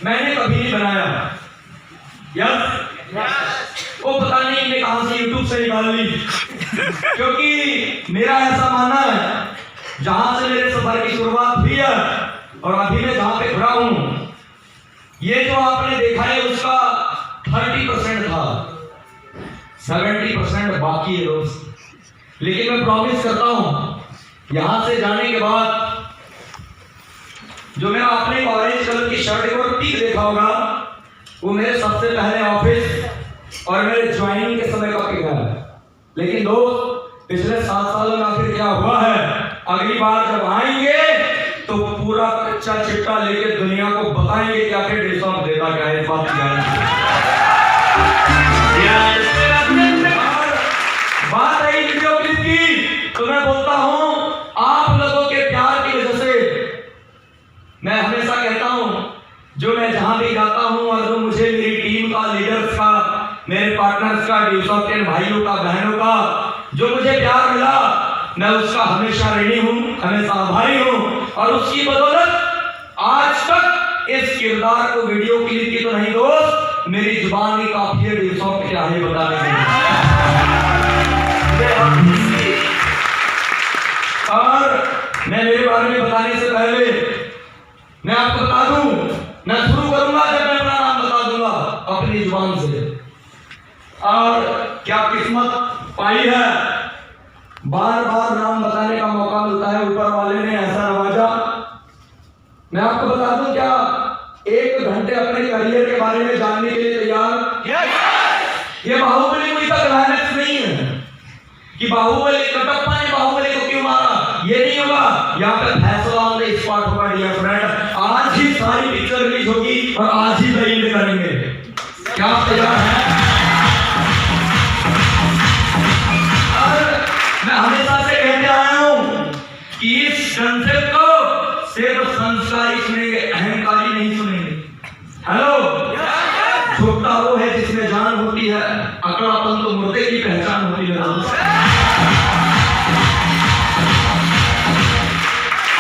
मैंने कभी नहीं बनाया। यस, वो पता नहीं इन्हें कहां से यूट्यूब से निकाल ली। क्योंकि मेरा ऐसा मानना है जहां से मेरे सफर की शुरुआत हुई है और अभी मैं जहां पे खड़ा हूं, ये जो आपने देखा है उसका 30% था, 70% बाकी है दोस्त। लेकिन मैं प्रॉमिस करता हूं यहां से जाने के बाद जो मेरा आपने ऑरेंज कलर की शर्ट और टीक देखा होगा, वो मेरे सबसे पहले ऑफिस और मेरे ज्वाइनिंग के समय का पिक है। लेकिन दोस्त पिछले 7 सालों में आखिर क्या हुआ है, अगली बार जब आएंगे तो पूरा कच्चा चिट्टा लेके दुनिया को बताएंगे कि आखिर डिस्काउंट देता क्या है। बात बात रही वीडियो क्लिप की, तो मैं बोलता हूं आप लोगों के प्यार की वजह से मैं हमेशा कहता हूं, जो मैं जहां भी जाता हूं और जो मुझे मेरी टीम का, लीडर्स का, मेरे पार्टनर्स का, डिस्काउंटेड भाइयों का, बहनों का जो मुझे प्यार मिला, मैं उसका हमेशा ऋणी हूं, हमेशा आभारी हूं। और उसकी बदौलत आज तक इस किरदार को वीडियो क्लिप की तो नहीं दोस्त, मेरी जुबान ही काफी है डिस्काउंट क्या है बताने के। और मैं मेरे बारे में बताने से पहले मैं आपको बता दूं, मैं शुरू करूंगा जब मैं अपना नाम बता दूंगा अपनी जुबान से। और क्या किस्मत पाई है, बार बार नाम बताने का मौका मिलता है, ऊपर वाले ने ऐसा नवाजा। मैं आपको बता दूं, क्या 1 घंटे अपने करियर के बारे में जानने के लिए तैयार? ये बाहुबली कोई का क्लाइमैक्स नहीं है कि बाहुबली कटप्पा ने बाहुबली को क्यों मारा, ये नहीं होगा। यहाँ पे फैसला ऑन द स्पॉट होगा डियर फ्रेंड। आज ही सारी पिक्चर रिलीज होगी और आज ही दलील करेंगे। क्या आप तैयार हैं? मैं हमेशा से कहते आया हूं कि इस कंसेप्ट को सिर्फ संस्कारी सुनेंगे, अहंकारी नहीं सुनेंगे। हेलो, छोटा वो है जिसमें जान होती है, अकड़ापन तो मुर्दे की पहचान होती है।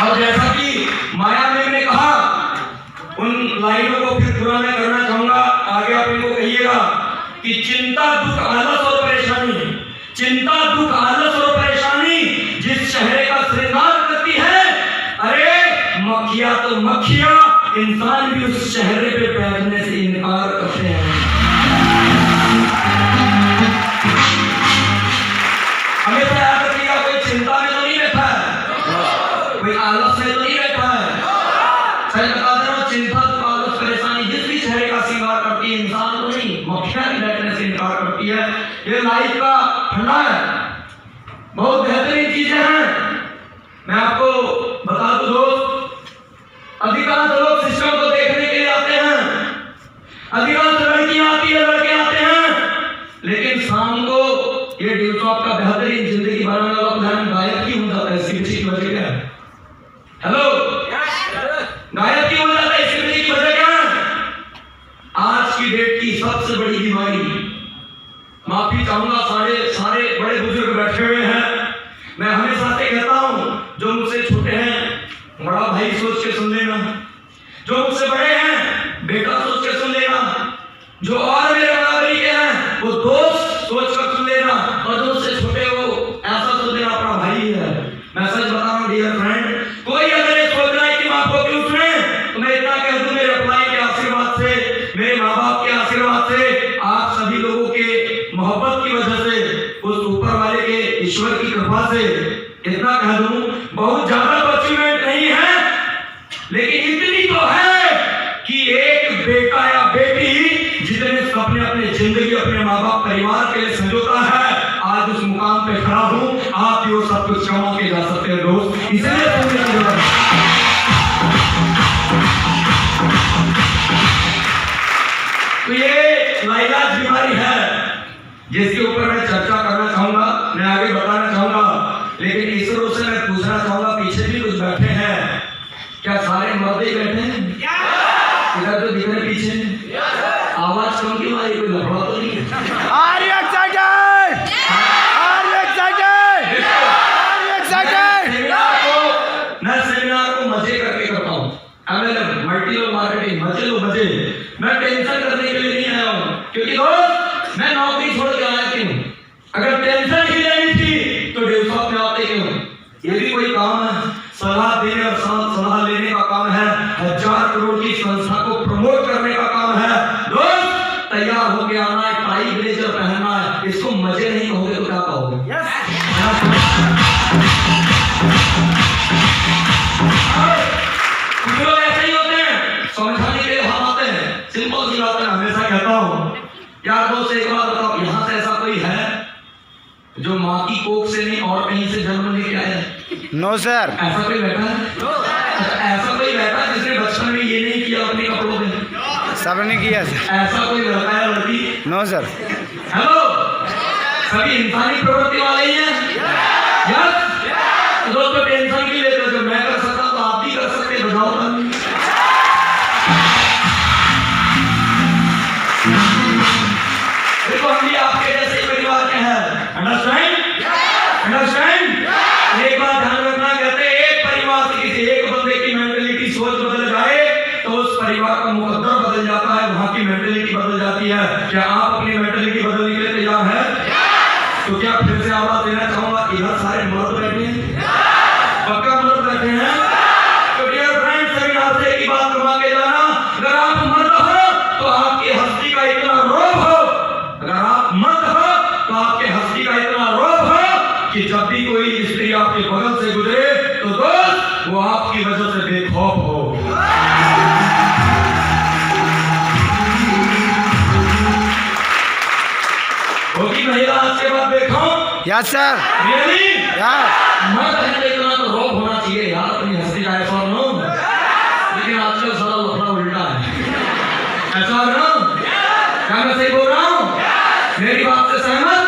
और जैसा कि माया ने कहा, उन लाइनों को फिर पूरा मैं करना चाहूंगा। आगे आप इनको कहिएगा कि चिंता, दुख, आलस और परेशानी, चिंता, दुख, आलस और परेशानी जिस चेहरे का श्रृंगार करती है, अरे मक्खियां तो मक्खियां, इंसान भी उस चेहरे पे बैठने से इनकार करते हैं। हमें याद रखिएगा, कोई चिंता में तो नहीं बैठा है, कोई आलस में तो नहीं बैठा है। सही बता दे रहा हूं, चिंता, दुख, आलस, परेशानी जिस भी चेहरे का श्रृंगार करती है, इंसान तो नहीं, मक्खियां भी बैठने से इनकार करती है। ये लाइफ का फंडा है, बहुत बेहतरीन चीजें हैं। मैं आपको बता दूं दोस्त, अधिकांश लोग सिस्टम को देखने के लिए आते हैं, अधिकांश लड़कियां आती है, लड़के आते हैं, लेकिन शाम को ये ड्यूटॉप का बेहतरीन जिंदगी बनाने वाला प्लान गायब क्यों हो जाता है? इसकी पीछे की वजह क्या है? हेलो, गायब क्यों हो जाता है? इसके पीछे की वजह क्या है? आज की डेट की सबसे बड़ी बीमारी, माफी चाहूंगा सारे बड़े बुजुर्ग बैठे हुए हैं, मैं हमेशा से कहता हूं, जो मुझसे छोटे हैं बड़ा भाई सोच के सुन लेना, जो मुझसे बड़े हैं बेटा सोच के सुन लेना, जो और मेरे बराबरी के हैं वो दोस्त सोच कर सुन लेना, और जो मुझसे छोटे वो ऐसा सोच लेना अपना भाई है। मैं सच बता रहा हूं डियर फ्रेंड, कोई अगर ये सोच रहा है कि मां को क्यों सुने, तो मैं इतना कह दूं, मेरे अप्लाई के आशीर्वाद से, मेरे माँ बाप के आशीर्वाद से, आप सभी लोगों के मोहब्बत की वजह से, उस ऊपर वाले के ईश्वर की कृपा से इतना कह दूं, बहुत ज्यादा अचीवमेंट नहीं है, लेकिन इतनी तो है कि एक बेटा या बेटी जितने सपने अपने जिंदगी, अपने माँ बाप, परिवार के लिए संजोता है, आज उस मुकाम पे खड़ा हूं। आप भी वो सब कुछ कमा के जा सकते हैं दोस्त, इसलिए तो ये लाइलाज बीमारी है जिसके ऊपर मैं चर्चा करना चाहूंगा, मैं आगे बताना चाहूंगा। लेकिन ईश्वरों से मैं पूछना चाहूंगा, पीछे भी कुछ बैठे हैं, क्या सारे मर्द ही बैठे हैं? इधर तो दिख रहे पीछे, आवाज कम क्यों आई? कोई लफड़ा तो नहीं है? Are you excited? Are you excited? Are you excited? मैं सेमिनार को मजे करके करता हूँ, मल्टी लेवल मार्केटिंग मजे लो मजे। मैं टेंशन करने के लिए नहीं आया हूँ, क्योंकि दोस्त मैं नौकरी छोड़ के आया क्यों? अगर टेंशन ही लेनी थी तो डेवसॉफ्ट में आते क्यों? ये भी कोई काम है? सलाह देने और सलाह लेने का काम है। 1000 करोड़ की संस्था को प्रमोट करने का काम है। दोस्त तैयार होके आना है, टाई ब्लेजर पहनना है। इसको मजे नहीं कहोगे तो क्या कहोगे? कुछ लोग ऐसे ही होते हैं, समझाने के लिए हम आते हैं, सिंपल सी बात है। हमेशा कहता हूँ यार दोस्त एक बात बताओ, यहाँ से ऐसा कोई है जो माँ की कोख से नहीं और कहीं से जन्म लेके आया है? No sir. ऐसा कोई बैठा है? ऐसा कोई बैठा है जिसने बचपन में ये नहीं किया अपने कपड़ों में? सबने किया सर। ऐसा कोई लड़का है लड़की? No sir. हेलो, सभी इंसानी प्रवृत्ति वाले ही हैं। यस, दोस्तों टेंशन क्यों लेते हो? जो मैं कर सकता तो आप भी कर सकते, बताओ ना। देखो हम भी आपके जैसे परिवार के हैं, अंडरस्टैंड? एक बात ध्यान रखना, कहते हैं एक परिवार से किसी एक बंदे की मेंटलिटी सोच बदल जाए तो उस परिवार का मुकद्दर बदल जाता है, वहां की मेंटलिटी बदल जाती है। क्या आप अपनी मेंटलिटी बदलने के लिए तैयार हैं? तो क्या फिर से आवाज देना चाहूंगा, इधर सारे मर्द बैठे हैं, पक्का मर्द बैठे हैं। तो डियर फ्रेंड्स, सभी आपसे एक ही बात कमा के जाना, अगर आप मर्द हो तो आपकी हस्ती का इतना रोब हो, अगर आप मर्द हो तो आपके हस्ती का इतना रोब हो कि जब भी कोई स्त्री आपके बगल से गुजरे तो दोस्त वो आपकी वजह से बेखौफ हो। होगी महिला आज के बाद बेखौफ? Yes sir. रियली? यस। मर्द है तो इतना तो रोब होना चाहिए यार अपनी हस्ती का, ऐसा नो? लेकिन आजकल सारा लफड़ा उल्टा है, ऐसा ना? क्या मैं सही बोल रहा हूँ? मेरी बात से सहमत?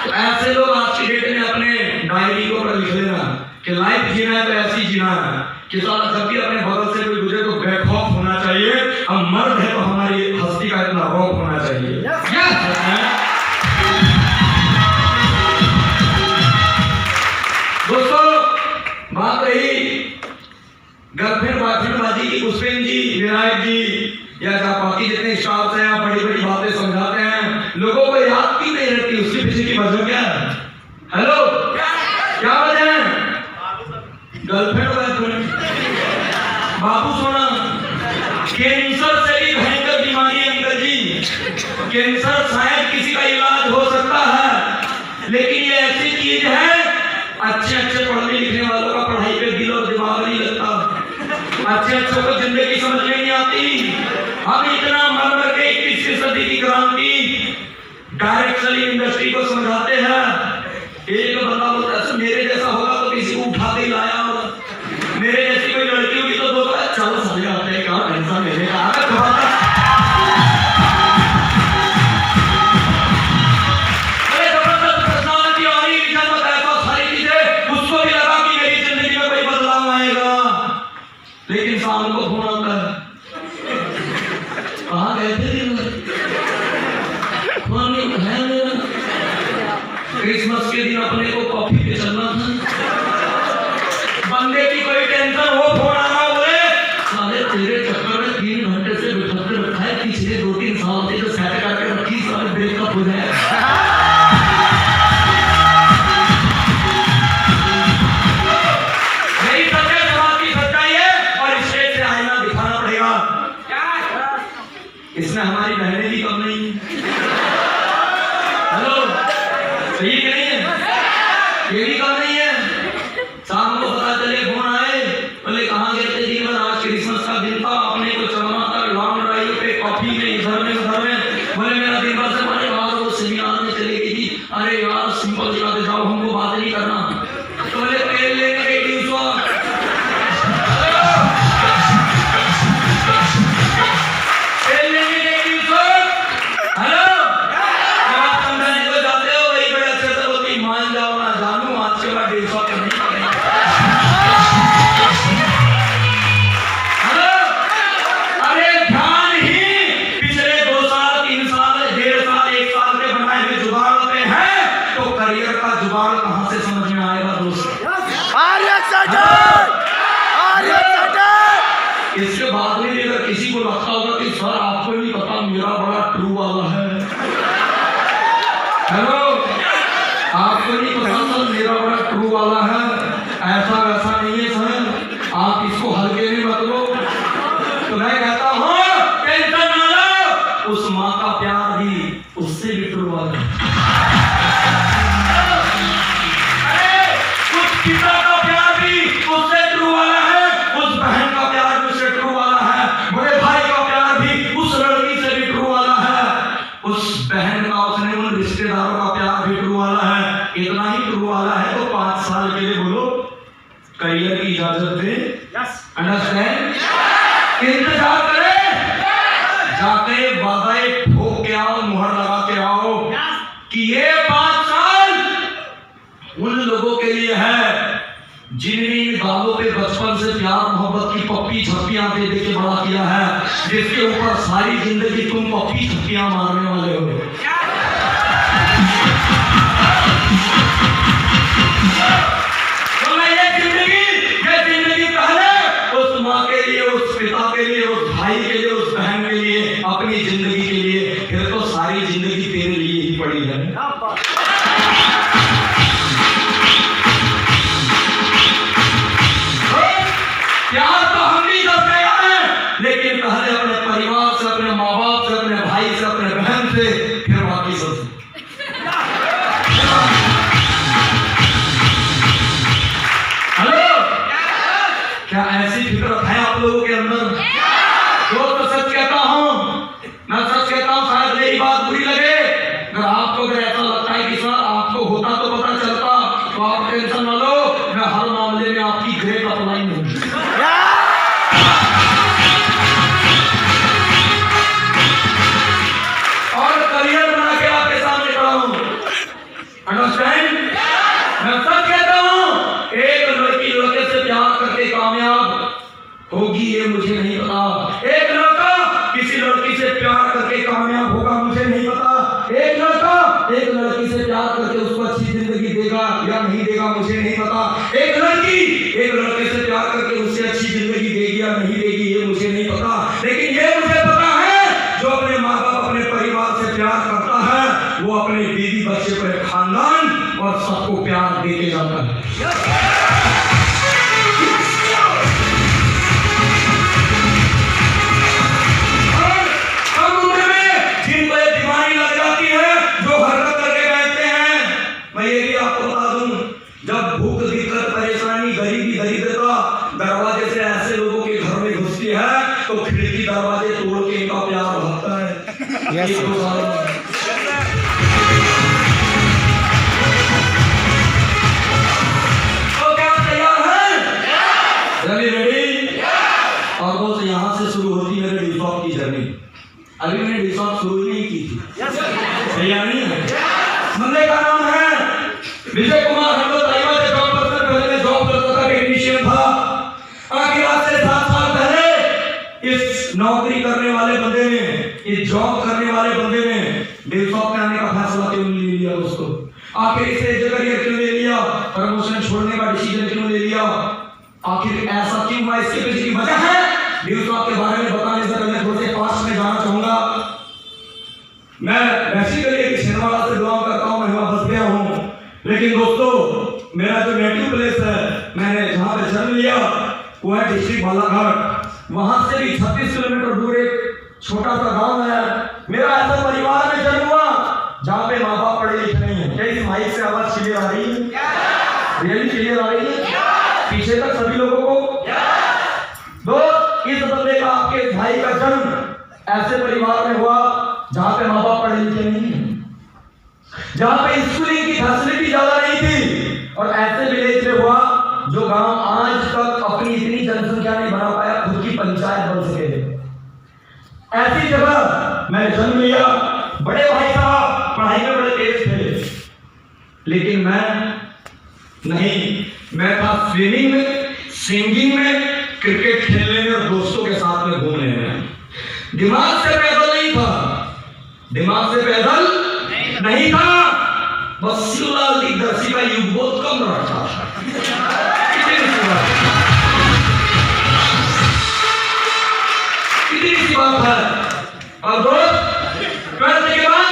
तो ऐसे लोग आज की डेट में अपने डायरी को पर लिख लेना कि लाइफ जीना है तो ऐसी जीना है कि साला जब भी अपने बगल से कोई गुजरे तो बेखौफ होना चाहिए। हम मर्द है तो हमारी हस्ती का इतना रौब होना चाहिए। दोस्तों बात रही गर्लफ्रेंड बॉयफ्रेंड बाजी की, पुष्पेन जी, विनायक जी या बाकी जितने स्टाफ हैं, आप बड़ी बड़ी बातें समझाते हैं, लोगों को याद क्यों नहीं रहती? उसके पीछे की वजह क्या है? हेलो, क्या वजह है? गर्लफ्रेंड बॉयफ्रेंड, बाबू सोना, कैंसर से भी भयंकर बीमारी है अंकल जी। कैंसर शायद किसी का इलाज हो सकता है, लेकिन ये ऐसी चीज है अच्छे पढ़ने लिखने वालों का पढ़ाई पे दिल और दिमाग नहीं लगता, अच्छे को जिंदगी समझ में नहीं आती। हम इतना मर मर के 21वीं सदी की क्रांति डायरेक्टली इंडस्ट्री को समझाते हैं। एक बंदा बोलता है मेरे जैसा होगा तो किसी को उठा के लाया होगा, मेरे जैसी कोई लड़की होगी तो दो चलो समझ आते हैं, कहाँ टेंशन लेने का। लेकिन शाम को फोन आता है, कहाँ गए थे? फोन है मेरा, क्रिसमस के दिन अपने को कॉफी पे चलना था। बंदे की कोई टेंशन हो, फोन आ रहा बोले साले तेरे चक्कर में 3 घंटे से बिठाते रखा है, पिछले 2-3 साल से जो सेट करके रखी, साले ब्रेकअप हो जाए। इसमें हमारी बहनें भी कम नहीं है। हेलो, सही कि नहीं है? ये भी कम नहीं है। शाम को पता चले फोन आए, बोले कहाँ गए थे? दिन भर आज क्रिसमस का दिन था, अपने को चलना था लॉन्ग ड्राइव पे, कॉफी में, इधर में उधर में। बोले मेरा दिन भर से मारे बाहर वो सेमिनार में चले गई थी। अरे यार सिंपल सी बात, जाओ हमको बात नहीं करना। तो बोले तेल लेने गई थी उस वक्त, अरे तो मैं कहता हूँ टेंशन ना लो, उस माँ का प्यार भी उससे भी ट्रू वाला है। उस पिता का प्यार भी उससे ट्रू वाला है, उस बहन का प्यार भी उससे ट्रू वाला है, बड़े भाई का प्यार भी उस लड़की से भी ट्रू वाला है, उस बहन का उसने उन रिश्तेदारों का प्यार भी ट्रू वाला है। इतना ही ट्रू वाला है तो 5 साल के लिए बोलो करियर की इजाजत दे। अंडरस्टैंड? इंतजार करे, जाके वादाए ठोक के आओ, मुहर लगा के आओ कि ये 5 साल उन लोगों के लिए है जिन्होंने इन गालों पे बचपन से प्यार मोहब्बत की पप्पी छप्पियां दे दे के बड़ा किया है, जिसके ऊपर सारी जिंदगी तुम पप्पी छप्पियां मारने वाले हो। तो मैं ये जिंदगी पहले उस माँ के लिए, उस पिता के लिए, उस भाई के लिए, उस बहन के लिए, अपनी जिंदगी के लिए, फिर तो सारी जिंदगी तेरे लिए ही पड़ी है। प्यार तो हम भी करते हैं, लेकिन पहले अपने परिवार से, अपने माँ बाप से, अपने भाई से, अपने बहन से, फिर बाकी सबसे। हेलो, क्या ऐसी फितरत है आप लोगों के अंदर? तो सच कहता हूँ, मैं सच कहता हूँ, शायद मेरी बात बुरी लगे, अगर आपको अगर ऐसा लगता है कि सर आपको होता तो पता चलता, तो आप टेंशन ना लो, मैं हर मामले में आपकी ग्रेट अपलाइन हूँ। और करियर बना के आपके सामने खड़ा हूँ। अंडरस्टैंड? मैं सच कहता हूँ, एक लड़की लड़के से प्यार करके कामयाब होगी ये मुझे नहीं पता, एक लड़का किसी लड़की से प्यार करके कामयाब होगा मुझे नहीं पता, एक लड़का एक लड़की से प्यार करके उसको अच्छी जिंदगी देगा या नहीं देगा मुझे नहीं पता, एक लड़की एक लड़के से प्यार करके उससे अच्छी जिंदगी देगी या नहीं देगी ये मुझे नहीं पता, लेकिन ये मुझे पता है जो अपने माँ बाप अपने परिवार से प्यार करता है वो अपने बीवी बच्चे पर खानदान और सबको प्यार देके जाता है। जब भूख दिक्कत परेशानी गरीबी दरिद्रता दरवाजे से ऐसे लोगों के घर में घुसती है तो खिड़की दरवाजे तोड़ के इनका प्यार भरता है। yes, तो क्या तैयार है? रेडी? और दोस्त यहाँ से शुरू होती मेरे रिसॉर्ट की जर्नी। अभी मैंने रिसॉर्ट शुरू नहीं की थी। तैयार नहीं है? बंदे का नाम है विजय कुमार। हम लोग ताइवा से जॉब करते पहले मैं जॉब करता था, टेक्नीशियन था। आगे आज से 7 साल पहले इस नौकरी करने वाले बंदे ने, इस जॉब करने वाले बंदे ने डेलसॉफ्ट में आने का फैसला क्यों ले लिया? उसको आखिर इसे करियर क्यों ले लिया? प्रमोशन छोड़ने का डिसीजन क्यों ले लिया? आखिर ऐसा क्यों हुआ? इसके पीछे की वजह है डेलसॉफ्ट के बारे में बताने से पहले थोड़े से पास्ट में जाना चाहूंगा। मैं बेसिकली एक छिंदवाड़ा से बिलोंग करता हूँ, मैं वहां बस गया हूँ, लेकिन दोस्तों मेरा जो नेटिव प्लेस है, मैंने जहाँ पे जन्म लिया वो है डिस्ट्रिक्ट बालाघाट। वहां से भी 36 किलोमीटर दूर एक छोटा सा गांव है। मेरा ऐसा परिवार में जन्म हुआ जहाँ पे माँ बाप पढ़े लिखे नहीं है। क्या इस माइक से आवाज क्लियर आ रही है? रियली क्लियर आ रही है पीछे तक सभी लोगों को? दोस्त, इस बंदे का, आपके भाई का जन्म ऐसे परिवार में हुआ जहाँ पे माँ बाप पढ़े लिखे नहीं है, जहाँ पे स्कूलिंग की फैसिलिटी ज्यादा नहीं थी, और ऐसे विलेज में हुआ जो गांव आज तक अपनी इतनी जनसंख्या नहीं बना पाया खुद की पंचायत बन सके। ऐसी जगह मैंने जन्म लिया। बड़े भाई साहब पढ़ाई में बड़े तेज थे, लेकिन मैं था स्विमिंग में, सिंगिंग में, क्रिकेट खेलने में और दोस्तों के साथ में घूमने में। दिमाग से पैदल नहीं था, दिमाग से पैदल नहीं था, बस शिवलाल दिग्दर्शी का युग बहुत कम रखा था। कितनी सी बात है। और दोस्त, 12th के बाद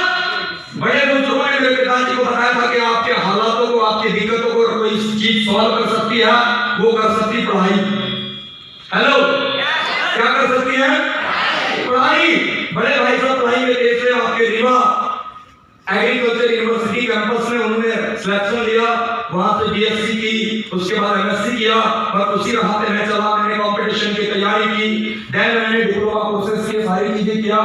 बड़े बुजुर्गों ने मेरे पिताजी को बताया था कि आपके हालातों को, आपकी दिक्कतों को कोई चीज सॉल्व कर सकती है, वो कर सकती पढ़ाई। हेलो, क्या कर सकती हैं? पढ़ाई। बड़े भाई साहब पढ़ाई में तेज थे, आपके रीवा एग्रीकल्चर यूनिवर्सिटी कैंपस में उन्होंने सिलेक्शन लिया, वहां से बीएससी की, उसके बाद एमएससी किया, और उसी राह पे मैं चला। मैंने कंपटीशन की तैयारी की, देन मैंने डिप्लोमा कोर्सेज की सारी चीजें किया।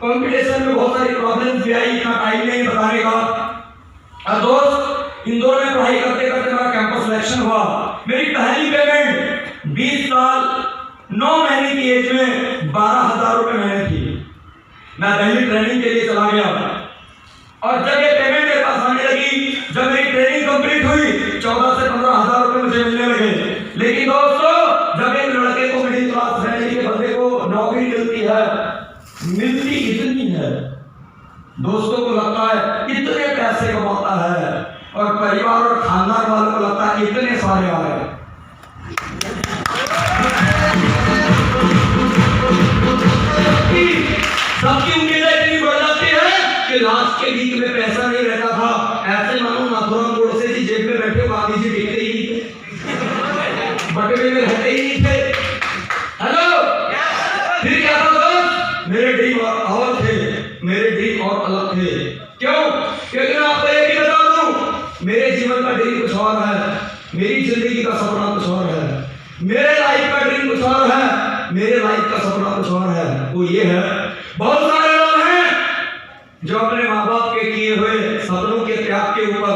कंपटीशन में बहुत सारी प्रॉब्लम्स भी आई, इतना टाइम नहीं बताने का। और दोस्त, इंदौर में पढ़ाई करते करते मेरा कैंपस सिलेक्शन हुआ। मेरी पहली पेमेंट 20 साल 9 महीने की एज में 12,000 रुपए महीने थी। मैं दिल्ली ट्रेनिंग के लिए चला गया, और जब ये पेमेंट मेरे पास आने लगी, जब मेरी ट्रेनिंग कंप्लीट हुई, 14 से 15,000 रुपए मुझे मिलने लगे। लेकिन दोस्तों, जब एक लड़के को, मिडिल क्लास फैमिली के बंदे को नौकरी मिलती है, मिलती इतनी है, दोस्तों को लगता है इतने पैसे कमाता है, और परिवार और खानदान वालों को लगता है इतने सारे आ रहे हैं। सबकी उम्मीदें इतनी बढ़ जाती है कि लास्ट के वीक में पैसा नहीं रहता था। ऐसे मानो नाथुराम गोडसे जी जेब में बैठे, गांधी जी दिखते ही नहीं थे, बटवे में रहते ही नहीं थे। हेलो, फिर क्या था दोस्त? मेरे ड्रीम और थे, मेरे ड्रीम और अलग थे। क्यों? क्योंकि मैं आपको एक ही बता दूं, मेरे जीवन का ड्रीम कुछ और है, मेरी जिंदगी का सपना कुछ और है, मेरे लाइफ का ड्रीम कुछ और है, मेरे लाइफ का सपना कुछ और है। वो ये है, बहुत सारे लोग हैं जो अपने माँ बाप के किए हुए सपनों के त्याग के ऊपर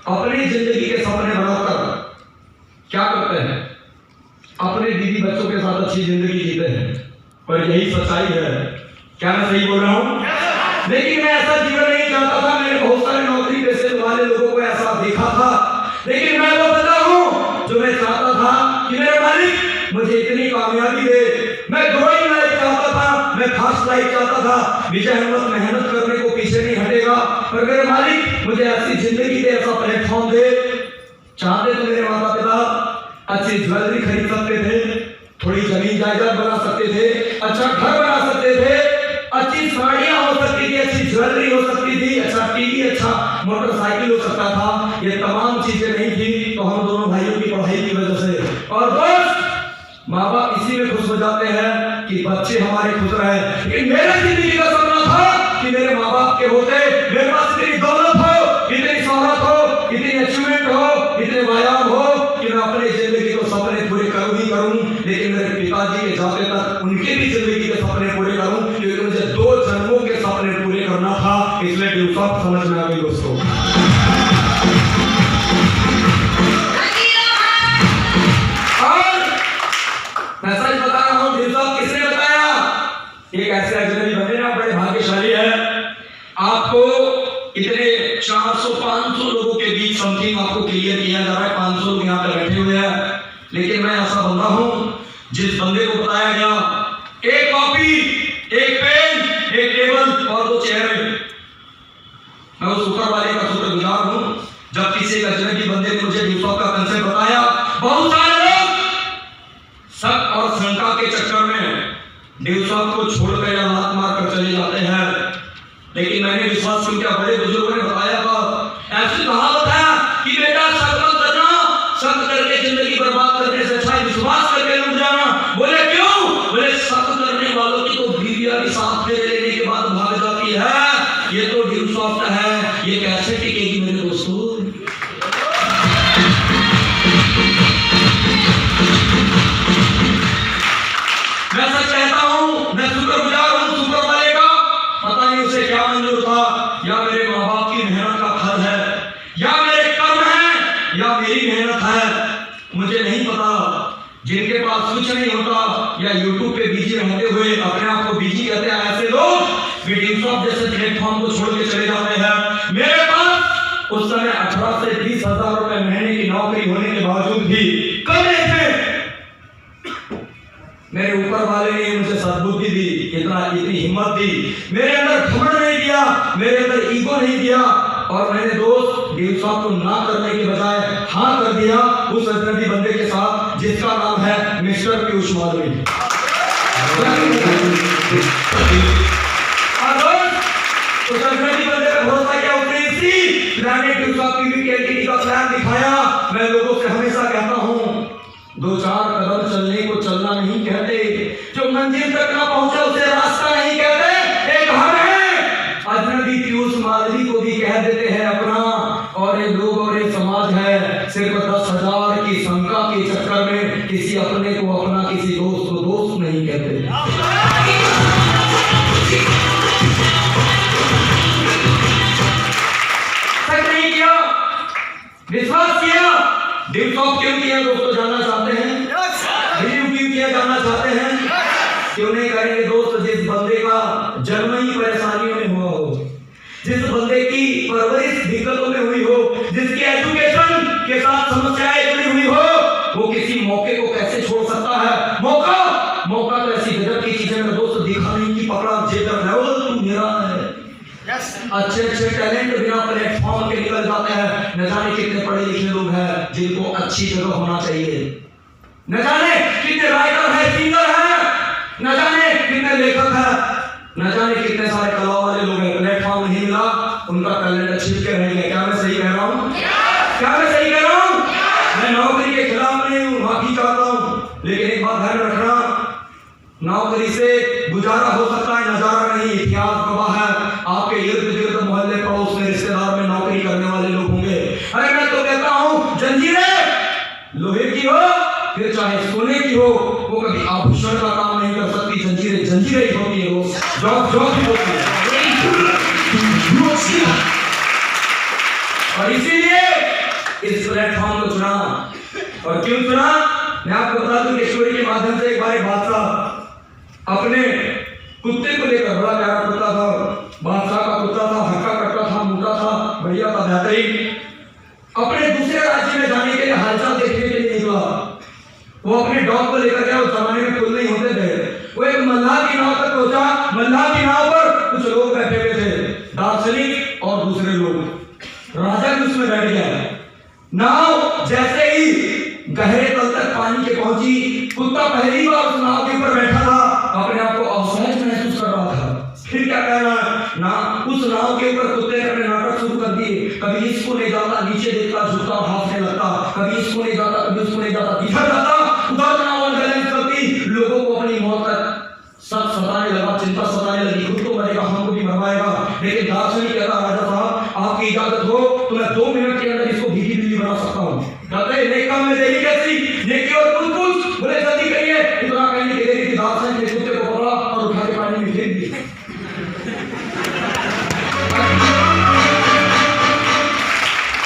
अपनी जिंदगी के सपने बनाकर क्या करते हैं? अपने बीवी बच्चों के साथ अच्छी जिंदगी जीते हैं। पर यही सच्चाई है। क्या मैं सही बोल रहा हूं? लेकिन मैं ऐसा जीवन नहीं चाहता था। मैंने बहुत सारे नौकरी पेशे वाले लोगों को ऐसा देखा था, लेकिन मैं वो बंदा हूं जो मैं चाहता था कि मेरे मालिक मुझे इतनी कामयाबी दे। मैं ग्रोइंग लाइफ चाहता था, मैं फास्ट लाइफ चाहता था। विजय अहमद मेहनत करने को पीछे नहीं हटेगा, पर मेरे मालिक मुझे ऐसी जिंदगी दे, ऐसा प्लेटफॉर्म दे। चाहते तो मेरे माता पिता अच्छी ज्वेलरी खरीद सकते थे, थोड़ी जमीन जायदाद बना सकते थे, अच्छा घर बना सकते थे, अच्छी साड़ियां हो सकती थी, अच्छी ज्वेलरी हो सकती थी, अच्छा टीवी, अच्छा मोटरसाइकिल हो सकता था। ये तमाम चीजें नहीं थी, तो हम दोनों भाइयों की पढ़ाई की वजह से। और दोस्त, माँ बाप इसी में खुश हो जाते हैं कि बच्चे हमारे खुश रहे। लेकिन मेरे जिंदगी का सपना था कि मेरे माँ बाप के होते मेरे पास इतनी दौलत हो, इतनी शोहरत हो, इतनी अचीवमेंट हो, इतने व्यायाम हो कि मैं अपनी जिंदगी को सपने पूरे करूं ही करूं। लेकिन मेरे पिताजी के जाते तक उनके भी जिंदगी के सपने पूरे करूं, क्योंकि मुझे 2 जन्मों के सपने पूरे करना था। इसलिए ड्यूसॉफ्ट समझ में आ गई दोस्तों। मैं सच बता रहा हूं, ड्यूसॉफ्ट किसने बताया? एक ऐसे अजनबी बंदे ना, बड़े भाग्यशाली है। आपको इतने 400-500 लोगों के बीच समथिंग आपको क्लियर किया जा रहा है। 500 लोग यहाँ पे बैठे हुए हैं, लेकिन मैं ऐसा बंदा हूं जिस बंदे को बताया गया एक कॉपी, एक पेन, एक टेबल और 2 चेयर। मैं उस ऊपर वाले का शुक्रगुजार हूं जब किसी एक अजनबी बंदे ने मुझे ड्यूसॉफ्ट का कंसेप्ट बताया। बहुत सारे लोग शक और शंका के चक्कर में ड्यूसॉफ्ट को छोड़कर या हाथ मारकर चले जाते हैं, लेकिन मैंने विश्वास किया, बड़े बुजुर्गों ने बताया था, ऐसी कहावत है कि बेटा शक मत करना, शक करके जिंदगी बर्बाद करने से अच्छा विश्वास करके लुट जाना। बोले क्यों? बोले शक करने वालों की तो बीवियां भी साथ में लेने के बाद भाग जाती है। ये तो ड्यूसॉफ्ट है, ये कैसे टिकेगी मेरे दोस्तों? मैं सच कहता हूं, मैं शुक्रगुजार हूं शुक्र वाले का। पता नहीं उसे क्या मंजूर था, या मेरे माँ बाप की मेहनत का फल है, या मेरे कर्म है, या मेरी मेहनत है, मुझे नहीं पता। जिनके पास कुछ नहीं होता या यूट्यूब पे बिजी रहते हुए अपने आप को बिजी कहते हैं, ऐसे लोग ड्यूसॉफ्ट जैसे प्लेटफॉर्म को छोड़ के चले जाते हैं। मेरे पास उस समय 18 से 20,000 रुपए महीने की नौकरी होने के बावजूद भी कम थे। मेरे ऊपर वाले ने मुझे सद्बुद्धि दी, इतनी हिम्मत दी, मेरे अंदर घमंड नहीं दिया, मेरे अंदर ईगो नहीं दिया, और मैंने दोस्त ड्यूसॉफ्ट को ना करने के बजाय हाँ कर दिया उस अजनबी बंदे के साथ जिसका नाम है मिस्टर पीयूष मालवी। उस अजनबी बंदे पे भरोसा किया, उसने इसी मैंने ड्यूसॉफ्ट पीवीकेटी का प्लान दिखाया। मैं लोगों से हमेशा कहता हूं, 2-4 कदम चलने को चलना नहीं कहते, जो मंजिल तक ना पहुंचे उसे रास्ता नहीं कहते। एक हम है अजनबी पीयूष मालवी को भी कह देते हैं अपना, और ये लोग और ये समाज है सिर्फ 10,000 की शंका के चक्कर में किसी अपने को अपना, किसी दोस्त को दोस्त नहीं कहते। सच नहीं किया, विश्वास किया, दिल ऑफ क्यों किया दोस्तों जानना चाहते हैं? क्यों किया जानना चाहते हैं? क्यों नहीं करेंगे दोस्त? जिस बंदे का जन्म ही परेशानियों में हुआ हो, जिस बंदे की परवरिश दिक्कतों में हुई हो, जिसके एजुकेशन के साथ समस्याएं जुड़ी हुई हो, वो किसी मौके को कैसे छोड़ सकता है? मौका तो ऐसी गजब की चीज है मेरे दोस्त, दिखा नहीं कि पकड़ा जेकर लेवल तू मेरा है। अच्छे टैलेंट बिना प्लेटफॉर्म के निकल जाते हैं। न जाने कितने पढ़े लिखे लोग हैं जिनको अच्छी जगह होना चाहिए, न जाने कितने राइटर है, सिंगर है, न जाने कितने लेखक है, न जाने कितने सारे कला वाले लोग हैं, प्लेटफॉर्म नहीं मिला, उनका टैलेंट छिप के रह गया। क्या मैं सही कह रहा हूँ? क्या मैं सही कह रहा हूँ? मैं नौकरी के खिलाफ नहीं हूँ, माफी चाहता हूँ, लेकिन एक बात ध्यान रखना, नौकरी से गुजारा हो सकता है, नजारा नहीं। इतिहास गवाह है, आपके इर्द गिर्द मोहल्ले पड़ोस में रिश्तेदार में नौकरी करने वाले लोग होंगे। अरे मैं तो कहता हूँ जंजीरें लोहे की हो फिर चाहे सोने की हो, वो कभी आभूषण का काम नहीं कर सकती। जंजीरें जंजीरें ही होती है, वो जॉब ही होती है। और इसीलिए इस प्लेटफॉर्म को चुना। और क्यों चुना मैं आपको बता दूं, स्टोरी के माध्यम से। एक बार एक बादशाह अपने कुत्ते को लेकर, बड़ा प्यारा कुत्ता था, बादशाह का कुत्ता था, हक्का कट्टा था, मोटा था, बढ़िया था, बेहतरीन। अपने दूसरे राज्य में जाने के लिए, हालचाल देखने के लिए निकला। वो अपने डॉग को लेकर गया, उस जमाने में पुल नहीं होते थे। वो एक मल्लाह की नाव तक पहुंचा। मल्लाह की नाव पर कुछ लोग बैठे हुए थे, दार्शनिक और दूसरे लोग। राजा भी उसमें बैठ गया। नाव जैसे ही गहरे तल तक पानी के पहुंची, कुत्ता पहली बार उस नाव के ऊपर बैठा था, अपने आप को असहज महसूस कर रहा था। फिर क्या कहना ना, उस नाव के ऊपर कुत्ते ने अपने नाटक शुरू कर दिए। कभी इसको ले जाता, नीचे देखता, झुकता और हाथने लगता, कभी इसको ले जाता, कभी उसको ले जाता, इधर जाता उधर नाव बैलेंस करती। लोगों को अपनी मौत तक सब सताने लगा, चिंता सताने लगी, खुद तो मरेगा, हमको भी मरवाएगा। लेकिन दार्शनिक कहता, राजा साहब आपकी इजाजत हो तो मैं 2 मिनट के अंदर इसको भीगी बिल्ली बना सकता हूँ। कहते नहीं काम में देरी कैसी, नेकी और कुछ बोले जल्दी करिए। इतना कहने की देरी थी, दार्शनिक ने कुत्ते को पकड़ा और उठा के पानी में फेंक दिया।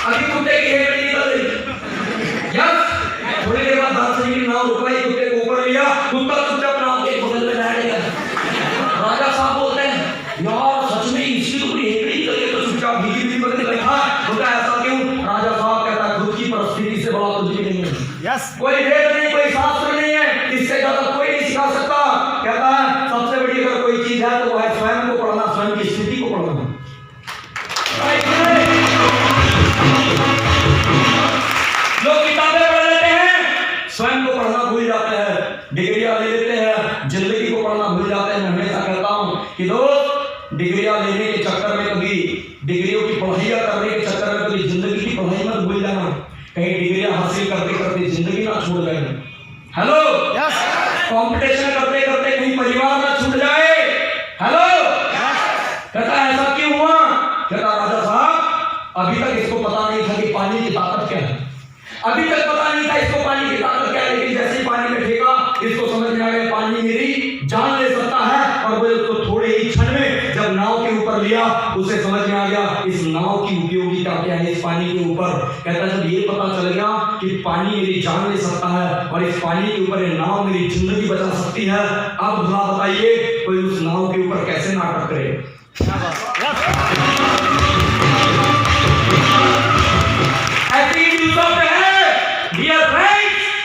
अभी कुत्ते की हेड निकल गई। यस, थोड़ी देर बाद दार्शनिक ने नाव रुकवाई, कुत्ते को ऊपर लिया, कुत्ता चुपचाप नाव के बगल में बैठ गया। राजा साहब बोलते हैं यार सच में इसकी तो पूरी हेड निकल गई, तो चुपचाप भीगी बिल्ली पकड़ के बैठा। बोलता है ऐसा क्यों? राजा साहब कहता है खुद की परिस्थिति से बड़ा कुछ भी नहीं है। कोई वेद नहीं, कोई शास्त्र नहीं है, इससे ज्यादा कोई नहीं सिखा सकता। कहता है सबसे बड़ी अगर कोई चीज है तो वो है स्वयं को पढ़ना, स्वयं की स्थिति को पढ़ना। लोग किताबें पढ़ लेते हैं, स्वयं को पढ़ना भूल जाते हैं, डिग्रियां ले लेते हैं, जिंदगी को पढ़ना भूल जाते हैं। मैं हमेशा कहता हूं कि दोस्त डिग्रियां लेने के चक्कर में, कभी डिग्रियों की पढ़ाइयां करने के चक्कर में कभी जिंदगी की पढ़ाई मत भूल जाना। कहीं डिग्रियां हासिल करते करते जिंदगी ना छोड़ जाए। हेलो, कंपटीशन करते करते कहीं परिवार ना छूट जाए। हेलो, कहता ऐसा क्यों हुआ? कहता राजा साहब अभी तक इसको पता नहीं था कि पानी की ताकत क्या है, अभी तक पता नहीं था इसको पानी की ताकत क्या है, लेकिन जैसे ही पानी में फेंका इसको समझ में आ गया पानी मेरी जान ले सकता है। और वो उसको थोड़े ही क्षण में जब नाव के ऊपर लिया, उसे समझ में आ गया इस नाव की उपयोगिता क्या है इस पानी के ऊपर। कहता जब ये पता चल गया कि पानी मेरी जान ले सकता है और इस पानी के ऊपर ये नाव मेरी जिंदगी बचा सकती है, अब भला बताइए कोई उस नाव के ऊपर कैसे नाटक करे?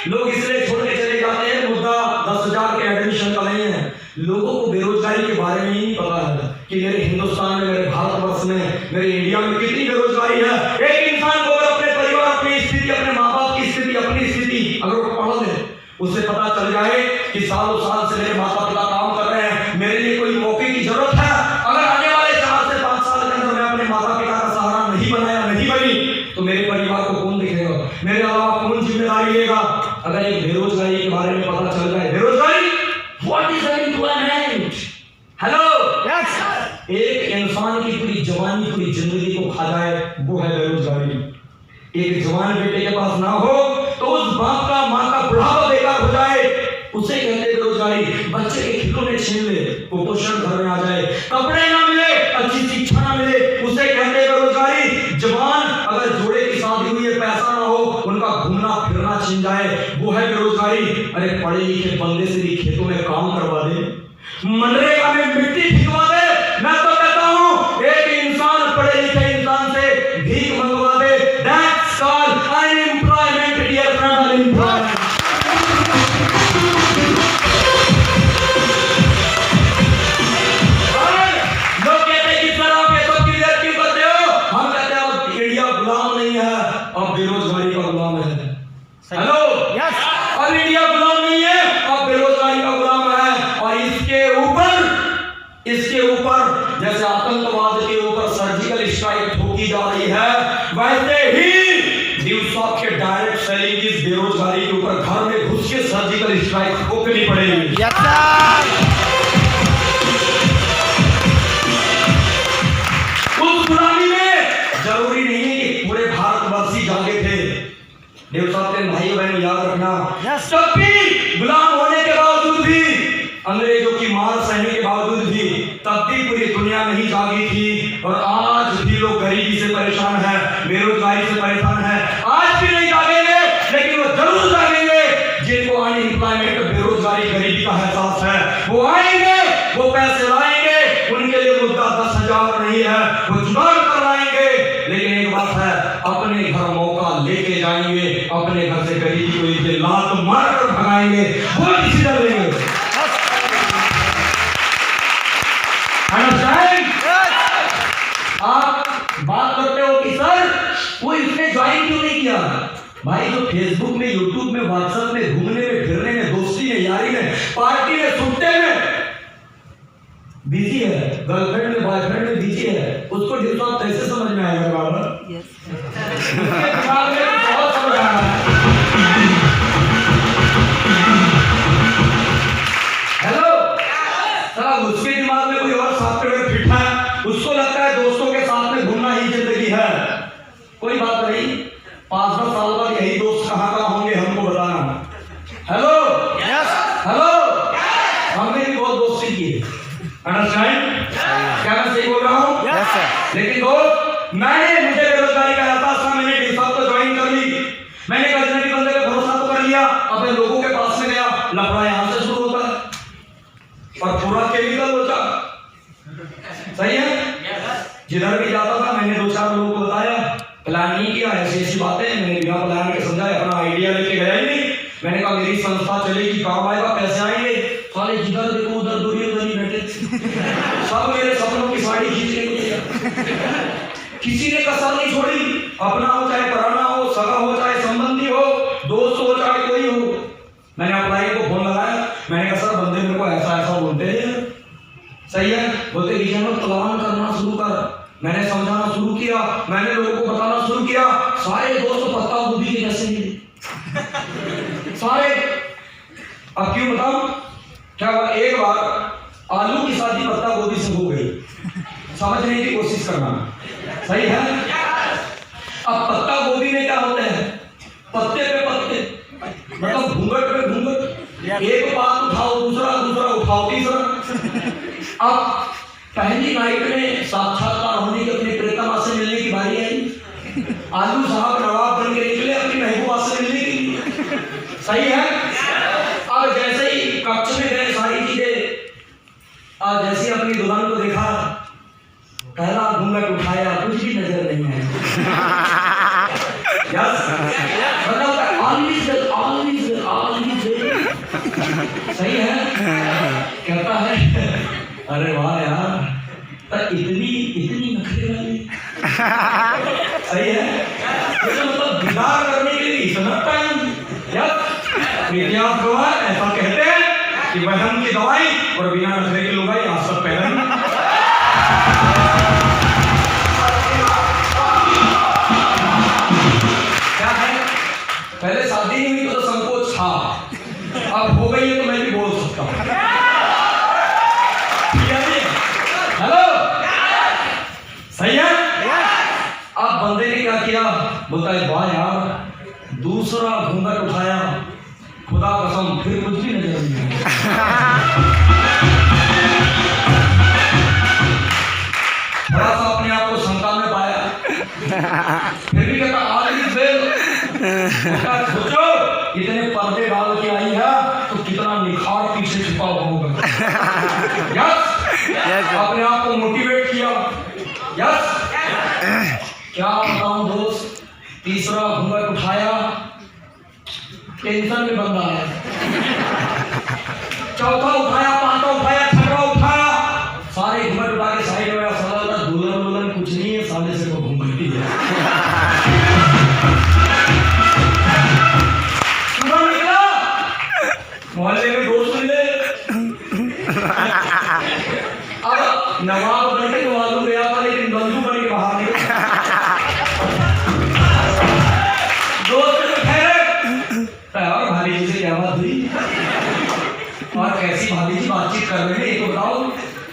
लोग इसलिए छोड़ के चले जाते हैं, मुद्दा 10,000 के एडमिशन का नहीं है। लोगों को बेरोजगारी के बारे में ही नहीं पता है कि मेरे हिंदुस्तान में, मेरे भारतवर्ष में, मेरे इंडिया में कितनी बेरोजगारी है। एक इंसान को अगर अपने परिवार, अपनी स्थिति, अपने माँ बाप की स्थिति, अपनी स्थिति अगर वो पढ़ ले, उसे पता चल जाए कि सालों साल से मेरे माता पिता काम कर रहे हैं, मेरे लिए कोई मौके की जरूरत है। अगर आने वाले 4 से 5 साल के अंदर मैं अपने माता पिता का सहारा नहीं बनाया, नहीं बनी, तो मेरे परिवार को कौन देखेगा, मेरे अलावा कौन जिम्मेदारी लेगा? अगर एक बेरोजगारी के बारे में पता चल जाए, बेरोजगारी व्हाट इज जवानी पूरी जिंदगी को खा जाए, वो है बेरोजगारी। एक जवान बेटे के पास ना हो तो उस बाप का माँ का बुढ़ापा बेकार हो जाए, उसे कहते हैं बेरोजगारी। बच्चे के खिलौने छीन ले, कुपोषण घर में आ जाए, कपड़े ना मिले, अच्छी शिक्षा ना मिले, उसे कहते हैं बेरोजगारी। जवान अगर जोड़े की शादी हुई है, पैसा ना हो, उनका घूमना फिरना छिन जाए, वो है बेरोजगारी। अरे पढ़े लिखे बंदे से भी खेतों में काम करवा दे, मनरेगा में मिट्टी भिजवा दे। मैं तो कहता हूं एक इंसान पढ़े लिखे इंसान से भीख मंगवा दे, that's called unemployment dear friend, unemployment. लोग कहते हैं कि सर आप ये सब क्लियर क्यों करते हो? हम कहते हैं अब इंडिया गुलाम नहीं है, अब बेरोजगारी का गुलाम है। हेलो, यस, अब इंडिया गुलाम नहीं है, अब बेरोजगारी का गुलाम है। और इसके ऊपर जैसे आतंकवाद के ऊपर सर्जिकल स्ट्राइक ठोकी जा रही है, वैसे ही दिवसों के डायरेक्ट सेलिंग की बेरोजगारी के ऊपर घर में घुस के सर्जिकल स्ट्राइक ठोकनी पड़ेगी। Yes sir. उस गुलामी में जरूरी नहीं है कि पूरे भारतवर्षी जागे थे। देव साहब के भाई बहन याद रखना, Yes. तब भी गुलाम होने के बावजूद भी, अंग्रेजों की मार सहने के बावजूद भी, तब भी पूरी दुनिया नहीं जागी थी। और आज भी लोग गरीबी से परेशान है, बेरोजगारी से परेशान है। आज भी नहीं जागेंगे, लेकिन वो जरूर जागेंगे जिनको अनएम्प्लॉयमेंट, बेरोजगारी, गरीबी का एहसास है। वो आएंगे, वो पैसे लाएंगे, उनके लिए मुद्दा 10,000 नहीं है, वो जुगाड़ कर लाएंगे। लेकिन एक बात है, अपने घर मौका लेके जाएंगे, अपने घर से गरीबी को एक लात मार कर भगाएंगे, वो किसी डर लेंगे। आप बात करते हो कि सर कोई इसने ज्वाइन क्यों नहीं किया? भाई जो फेसबुक में, यूट्यूब में, व्हाट्सएप में, घूमने में, फिरने में, दोस्ती में, यारी में, पार्टी में, सुट्टे में बिजी है, गर्लफ्रेंड में, बॉयफ्रेंड में बिजी है, उसको डिस्टर्ब कैसे समझ में आएगा बाबा? उसके दिमाग में बहुत समझ आ रहा है। हेलो, साला उसके दिमाग में कोई और सॉफ्टवेयर फिट है, उसको लगता है दोस्तों के साथ में घूमना ही जिंदगी है। कोई बात नहीं, 5-10 साल बाद यही दोस्त कहाँ होंगे हमको बताना। हेलो, यस, हेलो, हमने भी बहुत दोस्ती की है, अंडरस्टैंड? क्या मैं सही बोल रहा हूँ? Yes sir. लेकिन दोस्त, मुझे बेरोजगारी का एहसास था, मैंने डिसाब को ज्वाइन कर ली, मैंने एक अजनबी बंदे पे भरोसा तो कर लिया, अपने लोगों के पास में गया, लफड़ा यहाँ से शुरू होता है और पूरा केमिकल होता। सही है? जिधर भी जाता था मैंने 2-4 लोगों को बताया, प्लान नहीं किया, ऐसी बातें मैंने बिना प्लान के समझाया, अपना आइडिया लेके गया ही नहीं। मैंने कहा मेरी संस्था चलेगी, काम आएगा, पैसे आएंगे। साले जिधर देखो उधर दुनिया ही बैठे, सब मेरे सपनों की साड़ी खींचने को तैयार। किसी ने कसर नहीं छोड़ी, अपना हो चाहे पराना हो, सगा हो चाहे संबंधी हो, दोस्त हो चाहे कोई हो। मैंने अप्लाई को फोन लगाया, मैंने कहा सर बंदे मेरे को ऐसा ऐसा बोलते हैं, सही है? बोलते विजय प्लान करना शुरू कर। मैंने समझाना शुरू किया, मैंने लोगों को बताना शुरू किया, सारे दोस्त पत्ता गोभी के जैसे मिले सारे। अब क्यों बताऊं क्या हुआ? एक बार आलू की शादी पत्ता गोभी से हो गई, समझने की कोशिश करना, सही है? अब पत्ता गोभी में क्या होते हैं? पत्ते पे पत्ते, मतलब घूंघट पे घूंघट, एक पात उठाओ, दूसरा उठाओ, तीसरा। अब पहली नाइट में साक्षात्कार होने की अपनी प्रेतमा से मिलने की बारी आई। आलू साहब नवाब बन के निकले अपनी महबूबा से मिलने के लिए, सही है? अब जैसे ही कक्ष में गए, सारी चीजें, और जैसे ही अपनी दुल्हन को देखा, पहला घूंघट उठाया, कुछ भी नजर नहीं आया। यस, मतलब सही है? कहता है अरे वाह यार, इतनी नखरे वाली, सही है? तो मतलब बिगाड़ करने के लिए इतना टाइम। इतिहास गवाह ऐसा कहते हैं कि वहम की दवाई और बिना नखरे की लुगाई आज सब पहले। क्या है? पहले शादी नहीं हुई तो संकोच था, अब हो गई है तो मैं भी बोल सकता हूँ। हेलो, सही है? बोलता है वाह यार, दूसरा घूंघट उठाया, खुदा कसम फिर कुछ भी नजर नहीं आया। थोड़ा सा अपने आप को शंका में पाया, फिर भी कहता आज फिर सोचो इतने पर्दे डाल के आई है तो कितना निखार पीछे छुपा होगा। यस, अपने आप को मोटिवेट किया। यस, क्या बताऊं दोस्त, तीसरा घूंघट उठाया, टेंशन में बंदा है, चौथा उठाया, पांचवा उठाया, छठवा उठाया, सारे घूंघट उठा के साइड में सवाल दुल्हन दुल्हन कुछ नहीं है, सामने से वो घूंघट ही है। मोहल्ले में दोस्त मिले, अब नवाब बन के वालों गया था, लेकिन बंधु बन के बाहर निकला। दोस्त तो ठहरे और भाभी जी से क्या बात हुई और कैसी भाभी जी बातचीत कर रहे हैं, ये तो बताओ।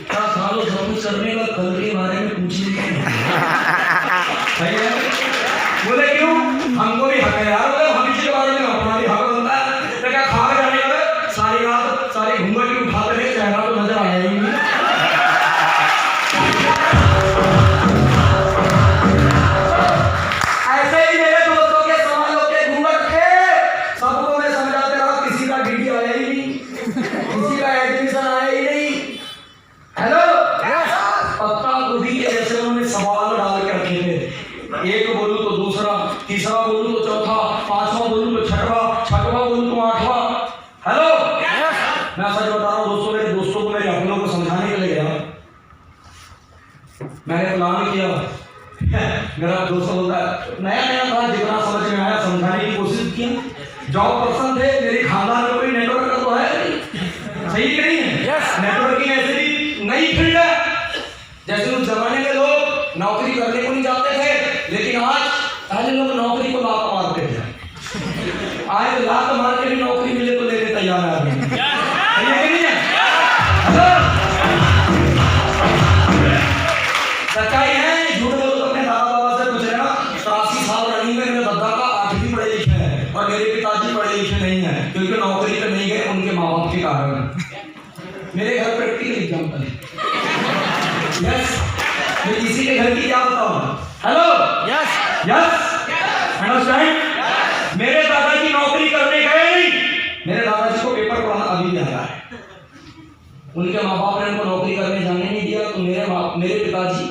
क्या सालों सब कुछ करने का कल के बारे में पूछ लीजिए। बोले क्यों, हमको भी हक है यार, बोले भाभी जी के बारे में हमारा भी हक बनता है। तो क्या खा के जाने का सारी रात सारे घूंघट की उठाते रहे, चेहरा तो नजर आया ही नहीं। ऐसे ही मेरे दोस्तों के सवालों के घूंघट थे, सबको मैं समझाते रहा, किसी का ड्यूटी आया ही नहीं, किसी का एडमिशन आया ही नहीं। हेलो, पत्ता गोभी के जैसे उन्होंने सवाल डाल के रखे थे, एक बोलूं तो दूसरा, तीसरा बोलूं तो चौथा, पांचवा बोलूं तो छठवा, छठवा बोलूं तो आठवां। हेलो, मैं सच बता रहा हूं दोस्तों, मेरे दोस्तों को मेरे अपनों को समझाने के लिए गया, मैंने प्लान किया। मेरा दोस्त बोलता है नया नया था, जितना समझ में आया समझाने की कोशिश की। जॉब पर्सन थे, मेरे खानदान में कोई नेटवर्क का तो है सही कि नहीं है। नेटवर्किंग ऐसे भी नई फील्ड है, जैसे उस जमाने में लोग नौकरी करने को नहीं जाते थे, लेकिन आज पहले लोग नौकरी को लात मारते थे, आज लात मार के भी नौकरी मिले तो लेने तैयार है आदमी। सच्चाई है, झूठ बोलो तो अपने दादा बाबा से पूछ लेना। 83 साल रनिंग में मेरे दादा का 8वीं पढ़े लिखे हैं और मेरे पिताजी पढ़े लिखे नहीं है, क्योंकि नौकरी पे नहीं गए उनके माँ बाप के कारण। मेरे घर प्रैक्टिकल एग्जाम्पल है। यस, मैं किसी के घर की क्या बताऊं। Hello, yes yes, understand. मेरे दादाजी नौकरी करने गए नहीं, मेरे दादाजी को पेपर पढ़ाना अभी भी आता है। उनके माँ बाप ने उनको नौकरी करने जाने नहीं दिया, तो मेरे पिताजी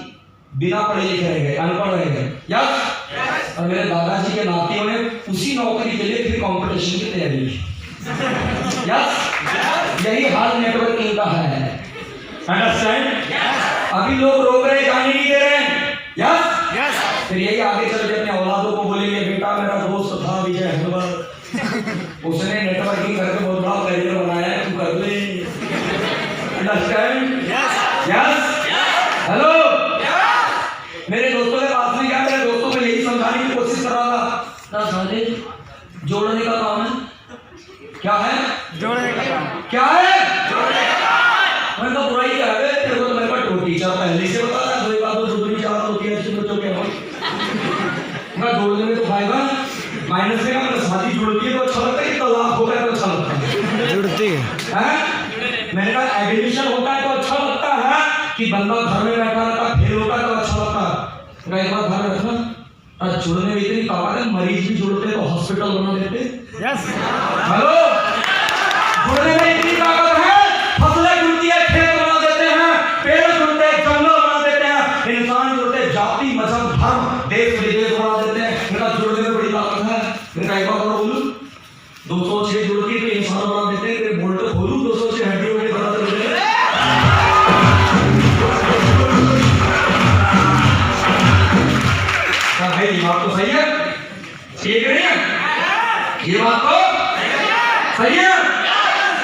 बिना पढ़े लिखे रह गए, अनपढ़ रह गए। यस, और मेरे दादाजी के नातियों ने उसी नौकरी के लिए फिर कंपटीशन की तैयारी की। यस, यही हाल नेटवर्किंग का है। अंडरस्टैंड। अभी लोग रोक रहे, जाने नहीं दे रहे हैं। यस यस, फिर यही आगे चल के अपने औलादों को बोलेंगे, बेटा मेरा दोस्त था विजय हलवर, उसने नेटवर्किंग करके बहुत बड़ा करियर बनाया है, तू कर ले। अंडरस्टैंड। यस यस, हेलो, मेरे दोस्तों के पास में क्या, मेरे दोस्तों को यही समझाने की कोशिश कर रहा था, साले जोड़ने का काम है। क्या है? जोड़ने का काम। क्या है? जोड़ने का काम। मैं तो बुराई क्या है, तेरे को तो मेरे को टीचर पहले से बता रहा है, कोई बात तो दूसरी चार होती है, अच्छी बच्चों के मैं जोड़ने में तो फायदा है, माइनस में अगर शादी जुड़ती है तो अच्छा लगता है, कि तलाक हो गया तो अच्छा लगता है, जुड़ती है। मैंने कहा एडमिशन होता है तो अच्छा लगता है, कि बंदा घर में बैठा रहता फेल होता है तो अच्छा लगता है। एक बार घर रखना, जुड़ने में इतनी ताकत है, मरीज भी जुड़ते तो हॉस्पिटल बना देते। यस, हेलो, जुड़ने में इतनी ताकत है, फसलें जुड़ती है खेत बना देते हैं, पेड़ जुड़ते हैं जंगल बना देते हैं, इंसान जुड़ते जाति मजहब धर्म देश विदेश बना देते हैं। इनका जुड़ने में बड़ी ताकत है। इनका एक बार और बोलूं, 206 जुड़ती है तो इंसान बना देते हैं, बोल्ट खोलूं 206 हड्डियों के बना देते हैं। भाई ये बात तो सही है, ठीक नहीं है? ये बात तो सही है।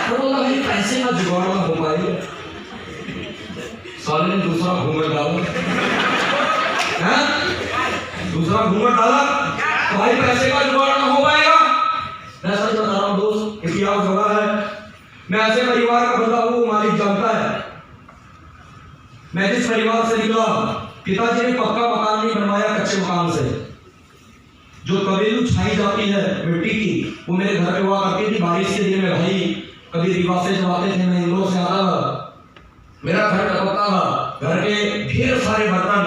तो बोला भाई पैसे का जुगाड़ ना हो पाएगा, साले ने दूसरा घूंघट डाला, दूसरा घूंघट डाला तो भाई पैसे का जुगाड़ ना हो पाएगा। मैं सच बता रहा हूँ दोस्त, इतिहास जगह है, मैं ऐसे परिवार का बंदा हूँ, मालिक जानता है। मैं जिस परिवार से निकला, पिताजी ने पक्का मकान नहीं बनवाया, कच्चे मकान से। जो कबेलू छाई जाती है मिट्टी की, वो मेरे घर पे हुआ करती थी बारिश के दिन में। भाई कभी रीवा से जब आते थे, मैं इंदौर से आता था, मेरा घर टपकता था, घर के ढेर सारे बर्तन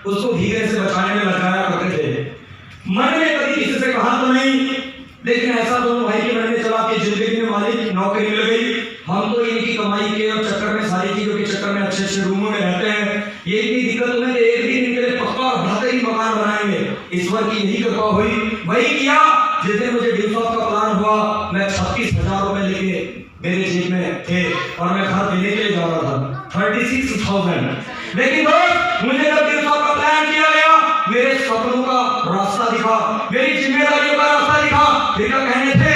उसको भीगने से बचाने में लगाया करते थे। मन में कभी किसी से कहा तो नहीं, लेकिन ऐसा दोनों भाई के मन में चला कि जिंदगी में मालिक नौकरी मिल गई, हम तो इनकी कमाई के और चक्कर में, सारी चीजों के चक्कर में अच्छे अच्छे रूमों में रहते हैं। ये इतनी दिक्कत तुम्हें तो एक दिन इनके लिए पक्का बेहतरीन मकान बनाएंगे। ईश्वर की यही कृपा हुई, वही किया। जिस दिन मुझे ड्यूसॉफ्ट का प्लान हुआ, मैं 36,000 रुपए लेके मेरे जेब में थे और मैं घर देने के लिए जा रहा था 36,000। लेकिन दोस्त, मुझे जब ड्यूसॉफ्ट का प्लान किया गया, मेरे सपनों का रास्ता दिखा, मेरी जिम्मेदारियों का रास्ता दिखा। बेटा कहने थे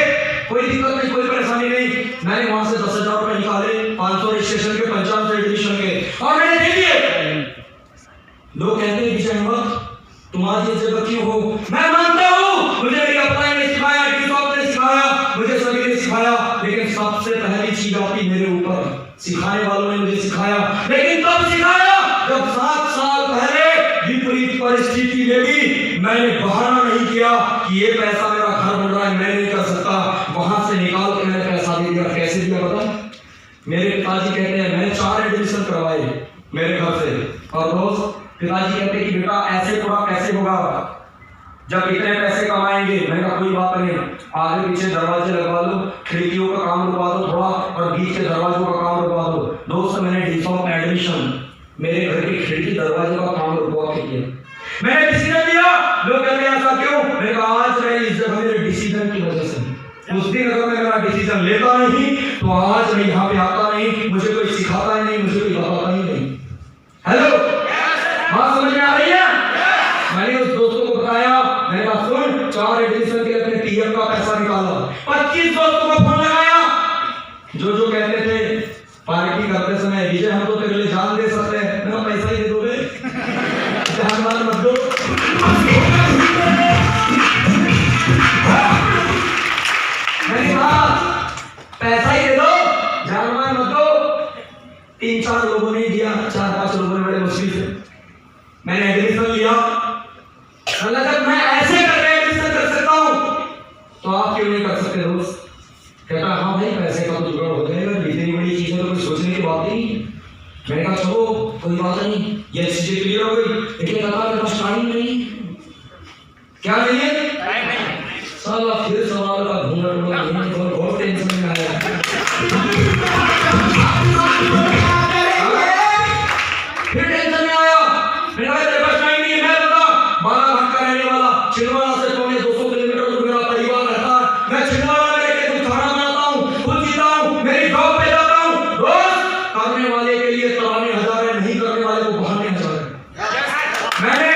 कोई दिक्कत नहीं, कोई परेशानी नहीं। मैंने वहां से 10,000 रुपए निकाले, 500 रजिस्ट्रेशन के, 55 एडमिशन के, और मैंने दे दिए। लोग कहते हैं विजय अहमद तुम आज इस जगह क्यों हो? मैं मानता हूँ मुझे मेरी अपलाइन ने सिखाया, ड्यूसॉफ्ट ने सिखाया, मुझे सभी ने सिखाया, लेकिन सबसे पहली चीज आती मेरे ऊपर। सिखाने वालों ने मुझे सिखाया, लेकिन तब सिखाया जब 7 साल पहले विपरीत परिस्थिति में भी मैंने बहाना नहीं किया कि ये पैसा मेरा घर बन रहा है, मैं नहीं कर सकता। वहां से निकाल के मैंने पैसा दे दिया। कैसे दिया पता? मेरे पिताजी कहते हैं मैंने 4 एडमिशन करवाए मेरे घर से, और दोस्त पिताजी कहते हैं कि बेटा ऐसे थोड़ा कैसे होगा जब इतने पैसे कमाएंगे। मैंने कहा कोई बात नहीं, आगे पीछे दरवाजे लगवा लो, खिड़कियों का काम रुकवा दो थोड़ा, और बीच के दरवाजों का काम रुकवा दो। दोस्त मैंने ड्यूसॉफ्ट एडमिशन मेरे घर की खिड़की दरवाजे का काम रुकवा के किया। मैंने डिसीजन लिया। लोग कहते हैं ऐसा क्यों? मैंने कहा आज मैं इस जगह मेरे डिसीजन की वजह से। उस दिन अगर मैं मेरा डिसीजन लेता नहीं तो आज मैं यहाँ पे आता नहीं, मुझे कोई सिखाता ही नहीं, मुझे कोई बताता ही नहीं। हेलो, बात समझ में आ रही है? मैंने उस दोस्तों को बताया, मैंने कहा सुन 4 एडमिशन के लिए अपने टीएम का पैसा निकाला। 25 दोस्तों को फोन लगाया, जो कहते थे पार्टी करते समय विजय हम तो तेरे लिए जान दे सकते हैं, मेरा पैसा ही दे दोगे, जान मार मत दो। मैंने कहा पैसा ही दे दो, जान मार मत दो। 3-4 लोगों ने दिया, 4-5 लोगों ने बड़े मुश्किल से मैंने एडमिशन लिया। जब मैं ऐसे करके एडमिशन कर सकता हूं तो आप क्यों नहीं कर सकते दोस्त? कहता हाँ भाई पैसे का तो जुगाड़ हो जाएगा, इतनी बड़ी चीज है तो कोई सोचने की बात नहीं। मैंने कहा चलो कोई बात नहीं, ये चीजें क्लियर हो गई। लेकिन कहता मेरे पास टाइम नहीं। क्या नहीं है? टाइम नहीं। साला फिर सवाल का घूंघट बहुत टेंशन में आया। फिर टेंशन में आया। मैंने कहा तेरे पास टाइम नहीं है, मैं बता 12 घंटा रहने वाला, छिंदवाड़ा से 200 किलोमीटर दूर मेरा परिवार रहता है। मैं छिंदवाड़ा में रहकर खुद खाना बनाता हूँ, खुद जीता हूँ, मेरी जॉब पे जाता हूँ। रोज करने वाले के लिए तराने हजार है, नहीं करने वाले को बहाने हजार है। मैंने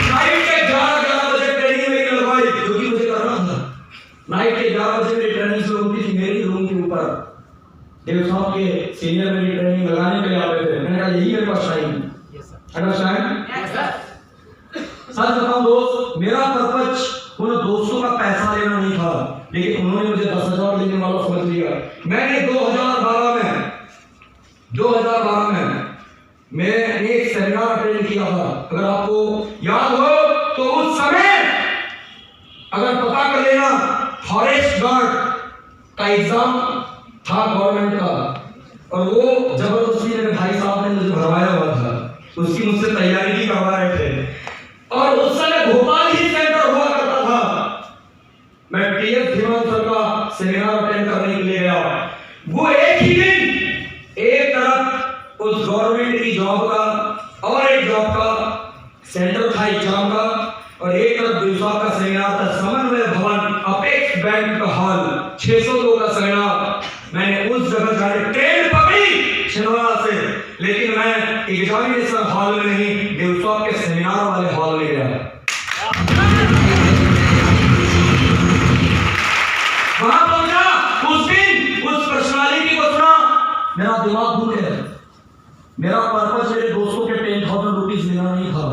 नाइट के 11 बजे ट्रेनिंग में लगवाई, जो कि मुझे करना था। नाइट के 11 बजे मेरी ट्रेनिंग शुरू होती थी मेरी रूम के ऊपर। ड्यूसॉफ्ट के सीनियर मेरी ट्रेनिंग लगाने के लिए आते थे। मैंने कहा यही मेरे पास टाइम है। सच बताऊं दोस्त, मेरा पर्पज उन दोस्तों का पैसा लेना नहीं था, लेकिन उन्होंने मुझे 10,000 देने वाला समझ लिया। मैंने 2012 में मैं एक सेमिनार अटेंड किया था। अगर आपको याद हो तो उस समय अगर पता कर लेना, फॉरेस्ट गार्ड का एग्जाम था गवर्नमेंट का, और वो जबरदस्ती मेरे भाई साहब ने मुझे भरवाया हुआ था, उसकी मुझसे तैयारी भी करवा रहे थे। और उस समय भोपाल ही सेंटर हुआ करता था। मैं टीएस धीमान सर का सेमिनार अटेंड करने के लिए गया। वो एक ही दिन एक तरफ उस गवर्नमेंट की जॉब का और एक जॉब का सेंटर था एग्जाम का, और एक तरफ ड्यूसॉफ्ट का सेमिनार था। समन्वय भवन अपेक्स बैंक का हॉल, 600 लोगों का सेमिनार। मैंने उस जगह जाके ट्रेन पकड़ी छिंदवाड़ा से, लेकिन मैं एग्जामिनेशन हॉल में नहीं, ड्यूसॉफ्ट के सेमिनार वाले हॉल में गया। वहां पहुंचा, उस दिन उस पर्सनालिटी को सुना, मेरा दिमाग घूम गया। मेरा पर्पस मेरे दोस्तों के 10,000 रुपीज लेना नहीं था।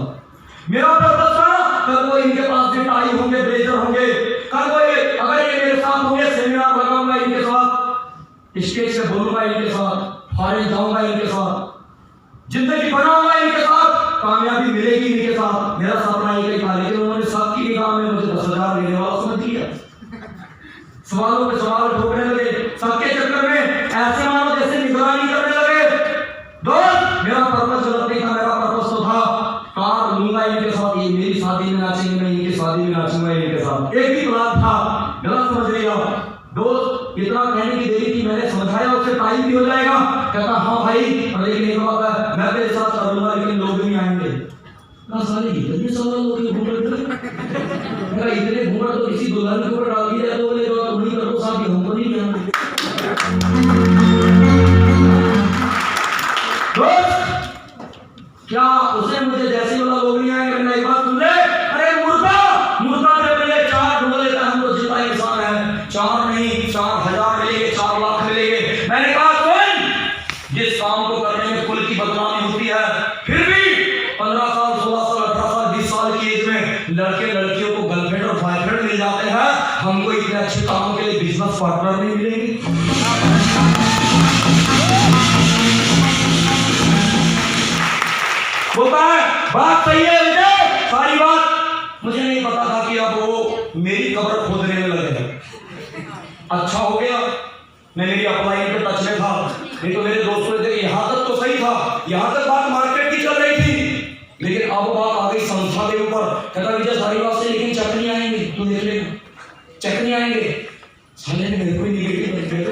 मेरा पर्पस था कल वो इनके पास भी टाई होंगे, ब्लेजर होंगे, कल वो अगर ये मेरे साथ होंगे, सेमिनार लगाऊंगा इनके साथ, स्टेज से बोलूंगा इनके साथ, फॉरेन जाऊंगा इनके साथ, जिंदगी बनाऊंगा इनके साथ, कामयाबी मिलेगी इनके साथ। मेरा सपना एक ही था, लेकिन उन्होंने सबकी में मुझे 10,000 लेने वाला समझ लिया। सवालों पे सवाल ठोकने लगे, सबके चक्कर में ऐसे मानो जैसे निगरानी करने लगे। दोस्त, मेरा पर्पस गलत नहीं था, मेरा पर्पस तो था कार लूंगा इनके साथ, ये मेरी शादी में नाचेंगे, मैं इनकी शादी में नाचूंगा इनके साथ, एक ही प्लान था। गलत समझ लिया दोस्त। इतना कहने की देरी थी, मैंने समझाया उससे टाइम भी हो जाएगा। कहता हाँ भाई, लेकिन एक बात है, मैं तेरे साथ कर लूंगा लेकिन लोग नहीं आएंगे। ना साले इतने सवाल लोग क्यों घूमते हैं? इतने घूमर तो किसी दुल्हन के ऊपर डाल दिया तो बोले तो तुम नहीं करो साथ, हमको नहीं जाना। क्या उसे मुझे जैसे वाला लोग नहीं आएंगे? मैंने एक बात सुन ले, अरे मुर्दा मुर्दा के पहले 4 ढूंढ लेता, हम तो जितना इंसान है 4 नहीं 4,000 मिलेंगे, 4 लाख मिलेंगे। मैंने कहा सुन, जिस काम को करने में कुल की बदनामी होती है, फिर भी 15 साल 16 साल 18 साल 20 साल की एज में लड़के लड़कियों को गर्लफ्रेंड और बॉयफ्रेंड मिल जाते हैं, हमको इतने अच्छे काम के लिए बिजनेस पार्टनर नहीं मिलेंगे। होता है, बात सही है विजय, सारी बात। मुझे नहीं पता था कि अब वो मेरी कब्र खोदने में लगे। अच्छा हो गया मैं मेरी अपलाइन पे टच में था, नहीं तो मेरे दोस्तों ने यहाँ तक तो सही था, यहाँ तक बात मार्केट की चल रही थी, लेकिन अब बात आ गई संस्था के ऊपर। कहता विजय सारी बात से, लेकिन चेक नहीं आएंगे, तू देख ले चेक नहीं आएंगे। साले ने मेरे को ही निगेटिव बन गया।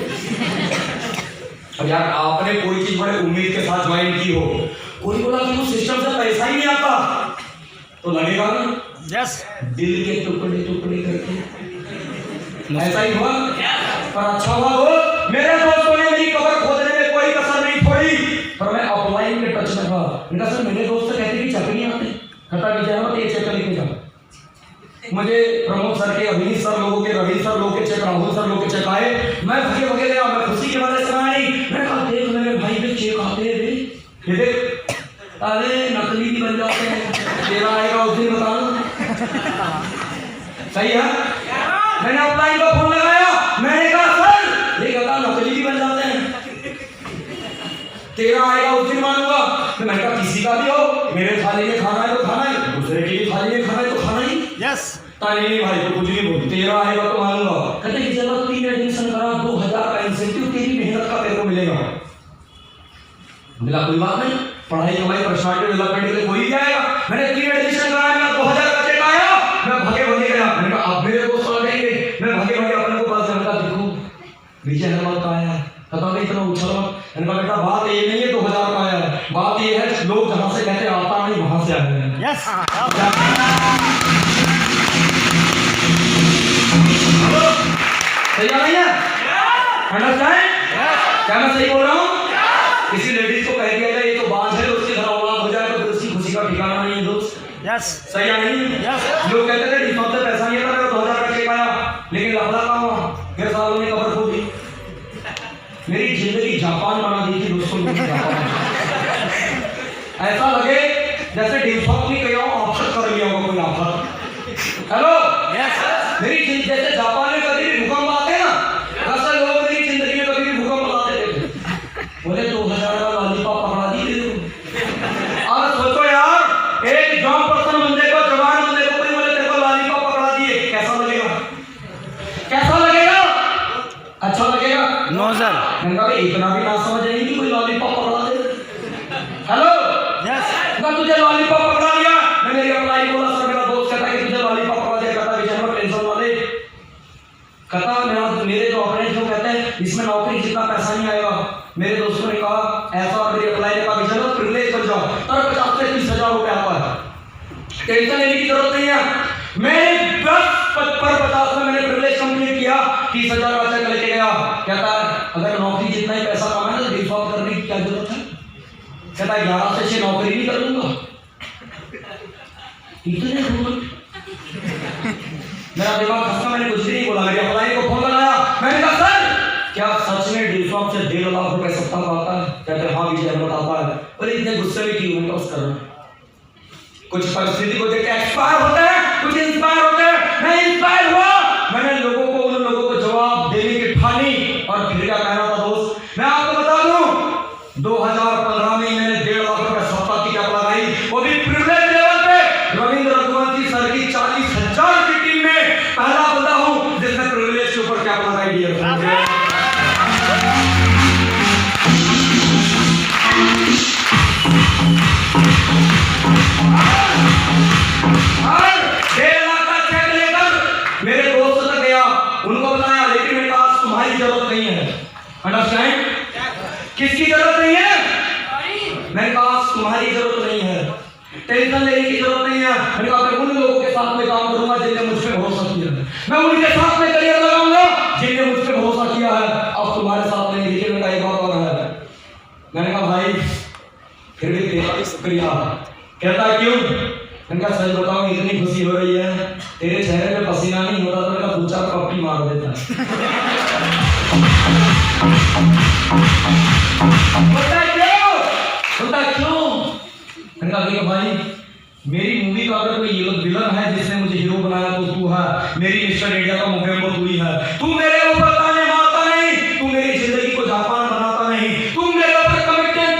अब यार आपने कोई चीज बड़े उम्मीद के साथ ज्वाइन की हो, कोई बोला कि वो सिस्टम से पैसा ही नहीं आता तो लगेगा ना। यस, दिल के टुकड़े टुकड़े करके ऐसा ही हुआ। पर अच्छा हुआ वो, मेरे दोस्तों ने मेरी कब्र खोदने में कोई कसर नहीं छोड़ी, पर मैं ऑफलाइन के टच में था। इनका सर मेरे दोस्त कहते कि चेक नहीं आते, कहता विजय मत ये चेक लेके जाओ। मुझे प्रमोद सर के, अभिनीत सर लोगों के, रवि सर लोगों के चेक, राहुल सर लोगों के चेक आए, मैं भगे भगे गया, मैं खुशी के बारे में सुना नहीं। मैंने कहा देख मेरे भाई के चेक आते हैं, ये देख, अरे नकली भी बन जाते हैं, तेरा आएगा उस दिन बताना। सही है। मैंने ऑफलाइन का फोन लगाया, मैंने कहा सर ये कहता नकली भी बन जाते हैं, तेरा आएगा उस दिन मानूंगा। मैंने कहा किसी का भी हो, मेरे थाली में खाना है तो खाना ही, दूसरे की थाली में खाना है तो खाना ही। यस, नहीं भाई तो कुछ नहीं बोल, तेरा आएगा तो मानूंगा। कहते कि चलो 3 एडमिशन करा, 2,000 का इंसेंटिव तेरी मेहनत का तेरे को मिलेगा। मिला कोई बात नहीं, पढ़ाई कमाई पर्सनालिटी डेवलपमेंट के लिए कोई भी आएगा। मैंने 3 एडमिशन कराया, मेरा 2,000 का चेक आया, मैं भगे भगे गया। मैंने कहा अब मेरे दोस्त आ जाएंगे, मैं भगे भगे अपने को पास रखा, देखो विजय हेमंत का आया, पता नहीं इतना उछल मत। मैंने कहा बेटा बात ये नहीं है 2,000 का आया, बात ये है लोग जहां से कहते आता नहीं वहां से आए हैं। यस, सही नहीं है? अंडरस्टैंड? क्या मैं सही बोल रहा हूँ? किसी लेडीज को कह दिया जाए ये तो बांझ है, उसके घर औलाद हो जाए तो फिर उसकी खुशी का ठिकाना नहीं है दोस्त। यस, सही है नहीं? लोग कहते थे डिस्काउंट से पैसा नहीं आता, मेरा 2,000 का चेक आया, लेकिन लफड़ा कहाँ हुआ? मेरे सालों ने कब्र खोदी, मेरी जिंदगी जापान बना दी थी दोस्तों। ऐसा लगे जैसे डिस्काउंट नहीं किया हो, ऑप्शन कर लिया होगा कोई आफत। हेलो, मेरी जैसे जापान में कभी भी भूकंप आते हैं ना, ऐसा लोग मेरी जिंदगी में कभी भी भूकंप आते थे। बोले 2,000 का लॉलीपॉप पकड़ा दी। अब सोचो यार, एक जॉब पर्सन बंदे को, जवान बंदे को कोई बोले तेरे को लॉलीपॉप पकड़ा दिए, कैसा लगेगा? कैसा लगेगा? अच्छा लगेगा? No sir. मैंने कहा इतना भी ना समझ नहीं कि कोई लॉलीपॉप पकड़ा दे। हेलो, यस, मैं तुझे लॉलीपॉप पकड़ा दिया, मैं मेरी अप्लाई बोला, सर मेरा दोस्त कहता है कि तुझे लॉलीपॉप पकड़ा दिया, कहता विजय में टेंशन वाले, कहता मेरे जो अपने जो कहते हैं इसमें नौकरी जितना पैसा नहीं आएगा। मेरे दोस्तों ने कहा ऐसा, और मेरी अप्लाई ने कहा विजय में प्रिविलेज कर जाओ, पर 50 से 30,000 रुपये आता है, टेंशन लेने की जरूरत नहीं है। मैं 10 पर 50 में मैंने प्रिविलेज कंप्लीट किया, 30,000 का चेक लेके गया। कहता है अगर नौकरी जितना ही पैसा कमाए तो डिफॉल्ट करने की क्या जरूरत है? कहता है 11 से 6 नौकरी नहीं कर लूंगा। इतने मेरा दिमाग खस्ता, मैंने कुछ भी नहीं बोला, मेरी अप्लाई को फोन लगाया, मैंने कहा सर क्या सच में डिफॉल्ट से 1.5 लाख रुपए सप्ताह का आता है? कहते हाँ विजय हेमंत आता है। बोले इतने गुस्से में क्यों क्रॉस कर रहे हैं? कुछ परिस्थिति को देख के एक्सपायर होते हैं, कुछ इंस्पायर होते हैं। मैं इंस्पायर हुआ, मैंने लोगों को, उन लोगों को जवाब देने की ठानी, और फिर क्या कहना था दोस्त, मैं आपको बता दूं 2015 में मैंने 1.5 लाख रुपए सप्ताह की कैप लगाई, वो भी प्रिविलेज लेवल पे। रविंद्र रघुवंशी सर की 40,000 की मैंने कहा तुम्हारी जरूरत नहीं है, टेंशन लेने की जरूरत नहीं है। मैंने कहा मैं उन लोगों के साथ में काम करूंगा जिनने मुझ पे भरोसा किया है, मैं उनके साथ में करियर लगाऊंगा जिनने मुझ पे भरोसा किया है। अब तुम्हारे साथ में लेकिन मेरा एक बात और है। मैंने कहा भाई फिर भी तेरा भी शुक्रिया। कहता है क्यों? मैंने कहा सच बताऊं इतनी खुशी हो रही है, तेरे चेहरे पे पसीना नहीं होता तो मेरा पूछा पप्पी मार देता है। होता क्यों? मैंने कहा देखो भाई मेरी मूवी का अगर कोई विलन है जिसने मुझे हीरो बनाया तो तू है, मेरी मिस्टर इंडिया का मुकेम्बो तू ही है। तू मेरे ऊपर ताने मारता नहीं, तू मेरी जिंदगी को जापान बनाता नहीं, तुम मेरे ऊपर कमिटमेंट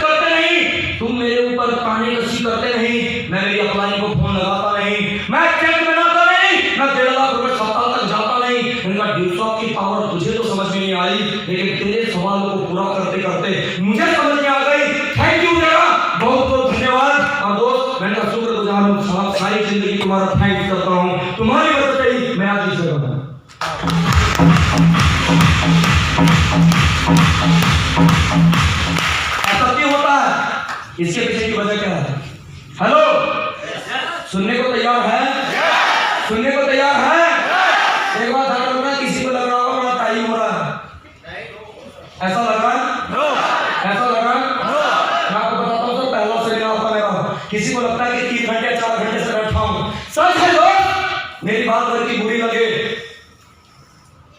करते नहीं, तुम मेरे ऊपर ताने कसी करते नहीं, मैं मेरी अपलाइन को फोन लगाता नहीं, मैं चेक बनाता नहीं, मैं 1.5 लाख रुपए सप्ताह तक जाता नहीं। मैंने कहा ड्यूसॉप की पावर तुझे तो समझ में नहीं आई, लेकिन तेरे सवालों को पूरा करते करते मुझे समझ में आ गई। थैंक यू तेरा बहुत बहुत धन्यवाद। और दोस्त मैंने कहा शुक्रगुजार हूँ, सारी जिंदगी तुम्हारा थैंक्स करता हूँ, तुम्हारी वजह से ही मैं आज इस जगह हूँ। ऐसा क्यों होता है? इसके पीछे की वजह क्या है? हेलो, सुनने को तैयार है? सुनने को तैयार है? एक बात ध्यान रखना, किसी को लग रहा होगा बड़ा टाइम हो रहा है, ऐसा लग रहा है? ऐसा लग रहा है? मैं आपको बताता हूँ सर, पहला सेमिनार होता मेरा, किसी को लगता है कि 3 घंटे 4 घंटे से बैठा हूँ। सच है लोग, मेरी बात अगर की बुरी लगे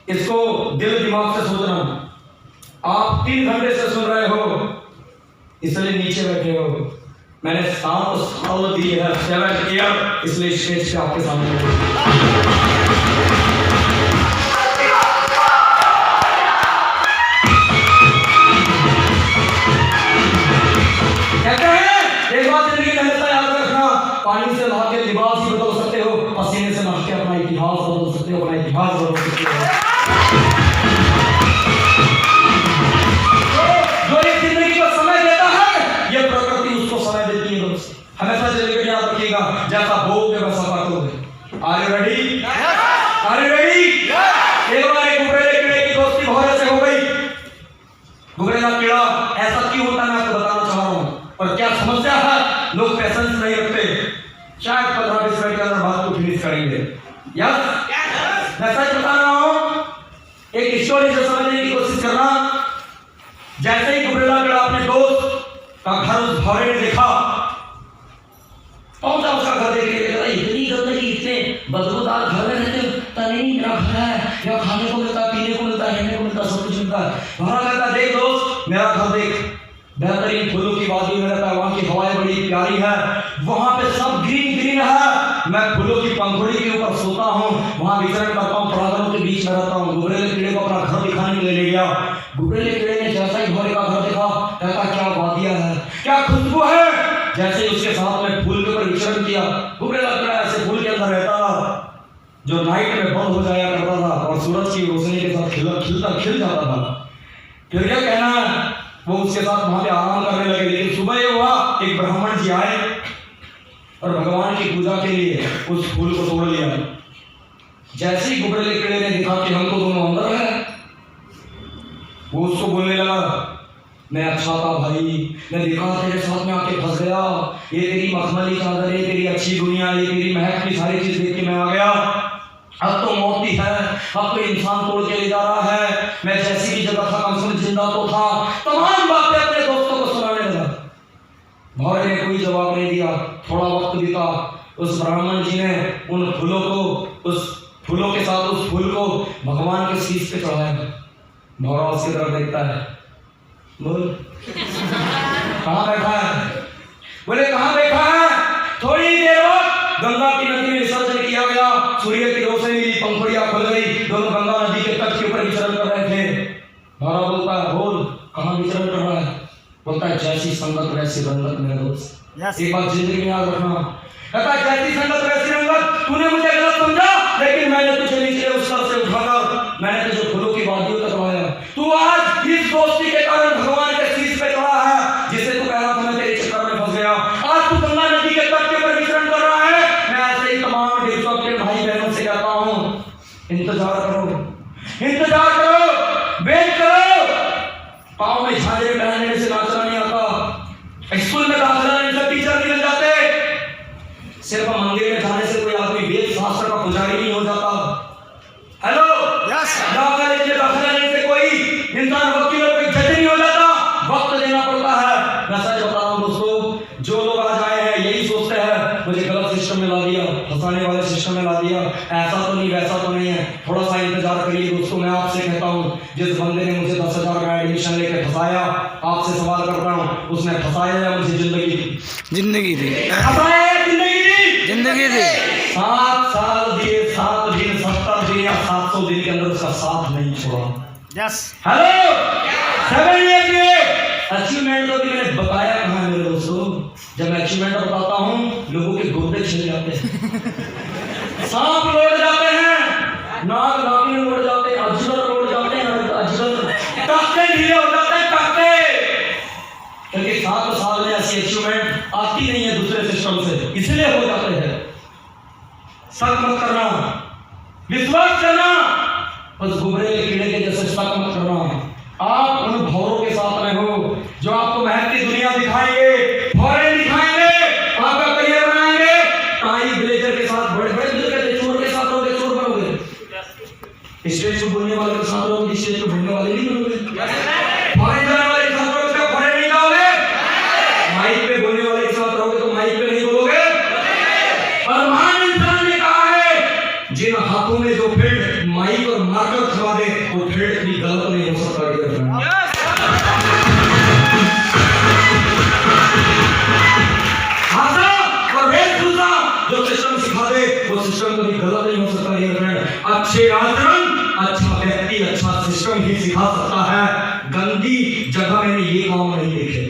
इसको दिल दिमाग से सोचना। आप 3 घंटे से सुन रहे हो इसलिए नीचे बैठे हो, मैंने 7 साल दिए है, 7 ईयर, इसलिए स्टेज पे आपके सामने कहते हैं। एक बात जिंदगी में हमेशा याद रखना, पानी से नहा के लिबास ही बदल सकते हो, पसीने से नहा के अपना इतिहास बदल सकते हो, अपना इतिहास बदल सकते हो। जो एक जिंदगी को समय देता है, ये प्रकृति उसको समय देती है। दोस्त हमेशा जिंदगी याद रखिएगा, जैसा बोओगे वैसा काटोगे। Are you ready? Are you ready? एक बार एक गुबरेले कीड़े की दोस्ती भौरे से हो गई। गुबरेला कीड़ा ऐसा क्यों होता है मैं आपको बताना चाह रहा हूँ, और क्या समस्या है, लोग पेशेंस नहीं रखते, शायद 15-20 मिनट के अंदर बात को फिनिश करेंगे। यस, मैं सच बता रहा हूँ, एक स्टोरी से समझने की कोशिश करना। जैसे ही गुबरेला कीड़ा अपने दोस्त का घर उस भौरे ने देखा, पहुंचा उसका घर देख के, इतनी गंदगी, इतने बदबूदार घर में रहते हो, नहीं मेरा घर है, यहाँ खाने को मिलता है, पीने को मिलता है, रहने को मिलता है, सब कुछ मिलता है। भौरा कहता देख दोस्त मेरा घर देख, बेहतरीन फूलों की वादी में रहता है, वहाँ की हवाएं बड़ी प्यारी है, वहाँ पे सब ग्रीन ग्रीन है, मैं फूलों की पंखुड़ी के ऊपर सोता हूँ, वहाँ विचरण करता हूँ, परागणों के बीच में रहता हूँ। गुबरेले कीड़े को अपना घर दिखाने के लिए ले गया। गुबरेले कीड़े ने जैसा ही भौरे का घर देखा, कहता क्या वादियाँ है, क्या खुशबू है। जैसे ही उसके साथ में फूल के ऊपर विचरण किया, गुबरेला कीड़ा ऐसे फूल के अंदर रहता जो नाइट में बंद हो जाया करता था और सूरज की रोशनी के साथ खिल जाता था। फिर क्या कहना, वो उसके साथ वहां पे आराम करने लगे। लेकिन सुबह ये हुआ, एक ब्राह्मण जी आए और भगवान की पूजा के लिए उस फूल को तोड़ लिया। जैसे ही गुबरेले कीड़े ने देखा कि हम तो दोनों अंदर है, वो उसको बोलने लगा मैं अच्छा था भाई, मैं देखा तेरे साथ में आके फंस गया, ये तेरी मखमली चादर, ये तेरी अच्छी दुनिया, ये तेरी महक की सारी चीज देख के मैं आ गया। अब तो मौत ही है, अब तो इंसान तोड़ के ले जा रहा है, मैं जैसी भी जगह था कम से कम जिंदा तो था। तमाम बातें अपने दोस्तों को सुनाने लगा। भौरे ने कोई जवाब नहीं दिया। थोड़ा वक्त बीता, उस ब्राह्मण जी ने उन फूलों को, उस फूलों के साथ उस फूल को भगवान के शीश पे चढ़ाया। भौरा उसकी तरफ देखता है, बोल कहाँ बैठा है? बोले कहाँ बैठा है? थोड़ी देर बाद गंगा की नदी में विसर्जन किया गया, सूर्य की रोशनी मिली, पंखुड़ियां खुल गई, दोनों गंगा नदी के तट के ऊपर विचरण कर रहे थे। भौरा बोलता है बोल कहाँ विचरण कर रहा है? बोलता है जैसी संगत वैसी रंगत मेरे दोस्त। एक बात जिंदगी में याद रखना, कहता है जैसी संगत वैसी रंगत। तूने मुझे गलत समझा, लेकिन मैंने तुझे नीचे उस स्तर से उठाकर मैंने तुझे फूलों की वादियों तक लाया। तू आज इस दोस्ती के कारण भगवान के शीश पे चढ़ा है, जिसे तू कह रहा था मैं तेरे चक्कर में फंस गया। आज तू गंगा नदी के तट के ऊपर विचरण कर रहा है। मैं ऐसे ही तमाम देशों के भाई बहनों से कहता हूँ, इंतजार करो, इंतजार करो, वेट करो। पाँव में झांझरें पहनने से नाचना नहीं आता, स्कूल में दाखिला नहीं सब टीचर नहीं बन जाते। सिर्फ मंदिर में जाने से कोई आदमी वेद शास्त्र का पुजारी नहीं हो जाता। हेलो यस दाखिला लेने से कोई इंसान वकील और कोई जज नहीं हो जाता। वक्त देना पड़ता है। मैं सच बता रहा हूँ दोस्तों, जो लोग आज आए हैं यही सोचते हैं मुझे गलत सिस्टम में ला दिया, फंसाने वाले सिस्टम में ला दिया, ऐसा तो नहीं वैसा तो नहीं है, थोड़ा सा इंतजार करिए दोस्तों। मैं आपसे कहता हूँ, जिस बंदे ने मुझे 10,000 का एडमिशन लेके फंसाया, आपसे सवाल करता हूँ, उसने फंसाया या मुझे जिंदगी दी? जिंदगी थी, फंसाया या जिंदगी दी? जिंदगी थी। 7 साल दिए, 7 दिन, 70 दिन या 700 दिन के अंदर उसका साथ नहीं छोड़ा। यस हेलो 7 ईयर के अचीवमेंट तो भी मैंने बताया कहाँ है मेरे दोस्तों। जब मैं अचीवमेंट बताता हूँ लोगों के गुर्दे छिल जाते हैं, सांप लौट जाते हैं, नाक नागिन लौट जाते हैं, अजगर लौट जाते हैं, अजगर टक्के ढीले हो जाते हैं, टक्के। क्योंकि 7 साल में ऐसी अचीवमेंट आती नहीं है दूसरे सिस्टम से, इसलिए हो जाते हैं। शक मत करना, विश्वास करना, बस घुमरे कीड़े के जैसे शक मत करना। आप उन भौरों के साथ में हो जो आपको महकती दुनिया दिखाएंगे, फॉरेन दिखाएंगे, आपका करियर बनाएंगे। टाई ब्लेजर के साथ, बड़े बड़े चोर के साथ रहोगे, चोर बनोगे। स्टेज पे बोलने वाले के साथ रहोगे, स्टेज पे बोलने वाले नहीं बनोगे। फॉरेन जाने वाले के साथ रहोगे, फॉरेन नहीं जाओगे। माइक पे बोलने वाले के साथ रहोगे तो माइक पे नहीं बोलोगे। और महान इंसान ने कहा है, जिन हाथों में जो फील्ड माइक और मार्कर खवा दे वो फील्ड भी गलत नहीं हो सकता। भाषा और वेशभूषा जो सिस्टम सिखा दे वो सिस्टम कभी गलत नहीं हो सकता। ये फ्रेंड, अच्छे आचरण, अच्छा व्यक्ति, अच्छा सिस्टम ही सिखा सकता है। गंदी जगह में ये काम नहीं देखे।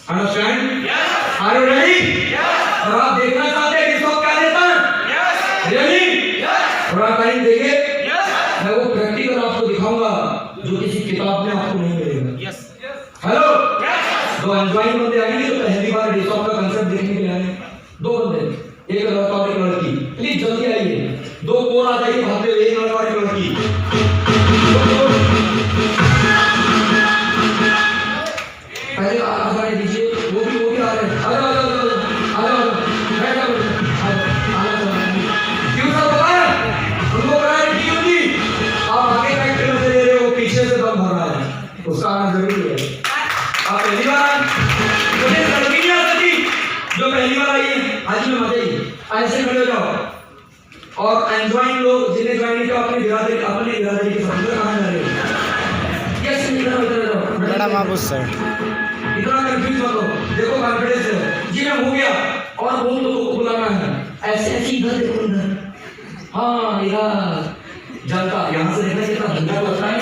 अंडरस्टैंड? Are you ready? और आप देखना चाहते हैं कि सब क्या देता है? रियली? थोड़ा टाइम देंगे, मैं वो प्रैक्टिकल आपको दिखाऊंगा जो किसी किताब में आपको नहीं मिलेगा। हेलो, दो एंजॉइंग बंदे आएंगे जो पहली बार रिसॉर्ट का कंसेप्ट देखने के लिए आए। 2 बंदे, एक लड़का और एक लड़की। प्लीज जल्दी आइए, 2 कोर आ जाइए भागते हुए, एक लड़का और एक लड़की। पहले आगे दीजिए, वो भी आ रहे हैं। आ जाओ, बैठ जाओ, क्यों सब पता है उनको प्रायोरिटी होगी। आप आगे फैक्ट्री में से ले रहे हो, पीछे से दम भर रहा है, उसका आना जरूरी है। आप पहली बार जो पहली बार आई है, आज में मजा ही ऐसे खड़े हो जाओ और एंजॉइंग लोग जिन्हें ज्वाइन किया अपनी बिरादरी के साथ कहां जा रहे हो? कैसे निकला उधर जाओ बड़ा माबूस सर, इतना कंफ्यूज मत हो। देखो कॉन्फिडेंस है जी, मैं हो गया और वो लोगों को बुलाना है। ऐसे ऐसी इधर देखो, इधर, हाँ इधर जनता, यहाँ से देखने कितना धंधा लगता है।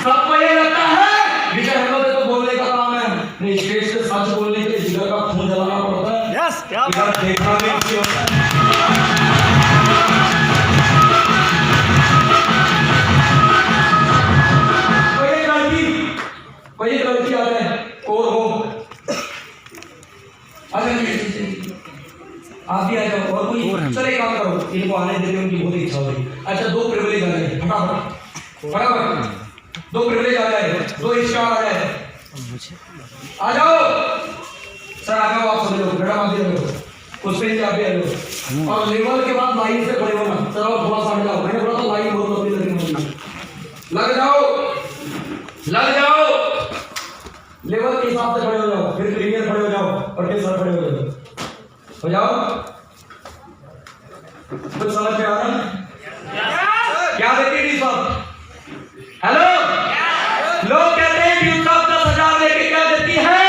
सबको ये लगता है विजय हेमंत तो बोलने का काम है, नहीं स्टेज से सच बोलने के जिगर का खून जलाना पड़ता है। यस क्या इधर देखना भी अच्छी होता है। कोई एक लड़की आ जाए और हो, आप भी आ जाओ। और कोई चले काम करो, इनको आने देते उनकी बहुत इच्छा हो रही। अच्छा 2 प्रिविलेज आ जाए, फटाफट 2 प्रिविलेज आ जाए, 2 स्टार आ जाए। आ जाओ सर, आ जाओ, आप सब लोग बेटा माफी रखो, उस पे ही आप भी आ जाओ। और लेवल के बाद लाइन से खड़े होना। चलो थोड़ा सा हट जाओ, मैंने बोला था लाइन बहुत लंबी लगेगी। लग जाओ, लग जाओ, लेवल के हिसाब से खड़े हो जाओ, फिर प्रीमियर खड़े हो जाओ और फिर सर खड़े हो जाओ। हो जाओ, कुछ समझ में आ रहा है? क्या देती थी सब? हेलो, लोग कहते हैं कि उसका 10,000 लेके क्या देती है?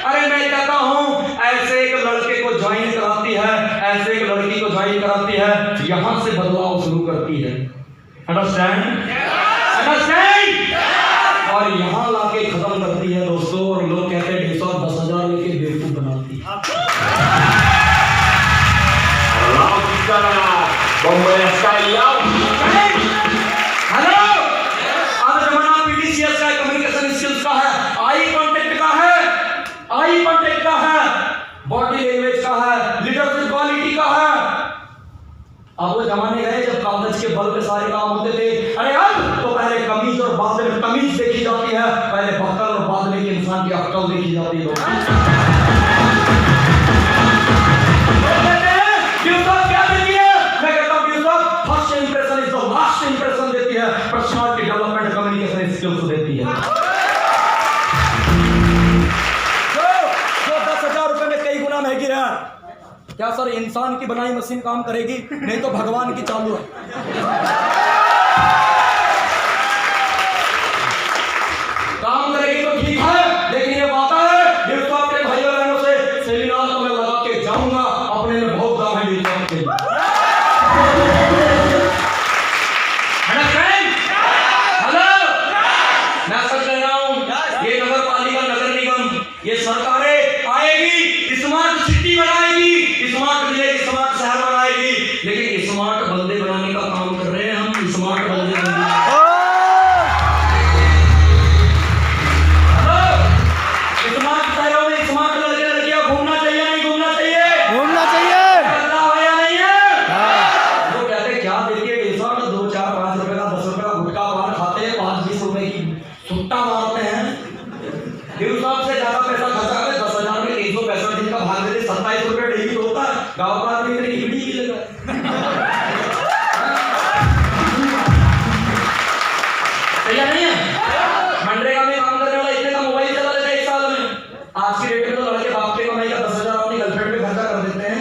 अरे मैं कहता हूं ऐसे एक लड़के को ज्वाइन कराती है, ऐसे एक लड़की को ज्वाइन कराती है, यहां से बदलाव शुरू करती है। अंडरस्टैंड? अंडरस्टैंड? और यहां लाके खत्म करती है दोस्तों। और लोग कहते हैं 10,000 लेके बेवकूफ बनाती है। हेलो, आज जमाना पीडीसीएस का, कम्युनिकेशन स्किल्स का है, आई कांटेक्ट का है, आई कांटेक्ट का है, बॉडी लैंग्वेज का है, लीडरशिप क्वालिटी का है। अब वो जमाने गए जब कागज के बल पे सारे काम होते थे। अरे अब तो पहले कमीज और बाद में तमीज देखी जाती है, पहले बक्कल और बाद में इंसान की अक्ल देखी जाती है। क्या देती है? मैं कहता हूँ first impression is the last impression देती है, पर्सनालिटी डेवलपमेंट कम्युनिकेशन स्किल्स देती है। जो 10,000 रुपए में कई गुना महंगी है, क्या सर इंसान की बनाई मशीन काम करेगी? नहीं तो भगवान की चालू है। काम करेगी तो ठीक है, लेकिन ये बात है यूट्यूब के भाइयों बहनों से सेमिनार को मैं लगा के जाऊंगा, अपने में बहुत दाम है यूट्यूब के। हेलो, मैं सच कह रहा हूं, ये नगर पालिका, नगर निगम, ये सरकारें आएगी, स्मार्ट सिटी बनाएगी, स्मार्ट विलेज, स्मार्ट शहर बनाएगी, लेकिन स्मार्ट बंदे बनाने का काम कर रहे हैं हम। स्मार्ट बंदे स्मार्ट शहरों में स्मार्ट लड़के लड़कियां घूमना चाहिए, नहीं घूमना चाहिए? घूमना चाहिए। करना है या नहीं है? वो कहते क्या देखिए, 2 4 5 रुपए का 10 रुपए का गुटखा पान खाते हैं, 5-20 रुपए की सुट्टा मारते हैं। से ज्यादा पैसा खर्चा कर 10,000 में 365 दिन का भाग देते, 27 रुपए डेली तो होता है। गाँव का आदमी मेरी इडली की लेगा। सही नहीं है? मनरेगा में काम करने वाला इतने का मोबाइल चला लेता है 1 साल में। आज की डेट में तो लड़के बाप के कमाई का 10,000 अपनी गर्लफ्रेंड पे खर्चा कर देते हैं।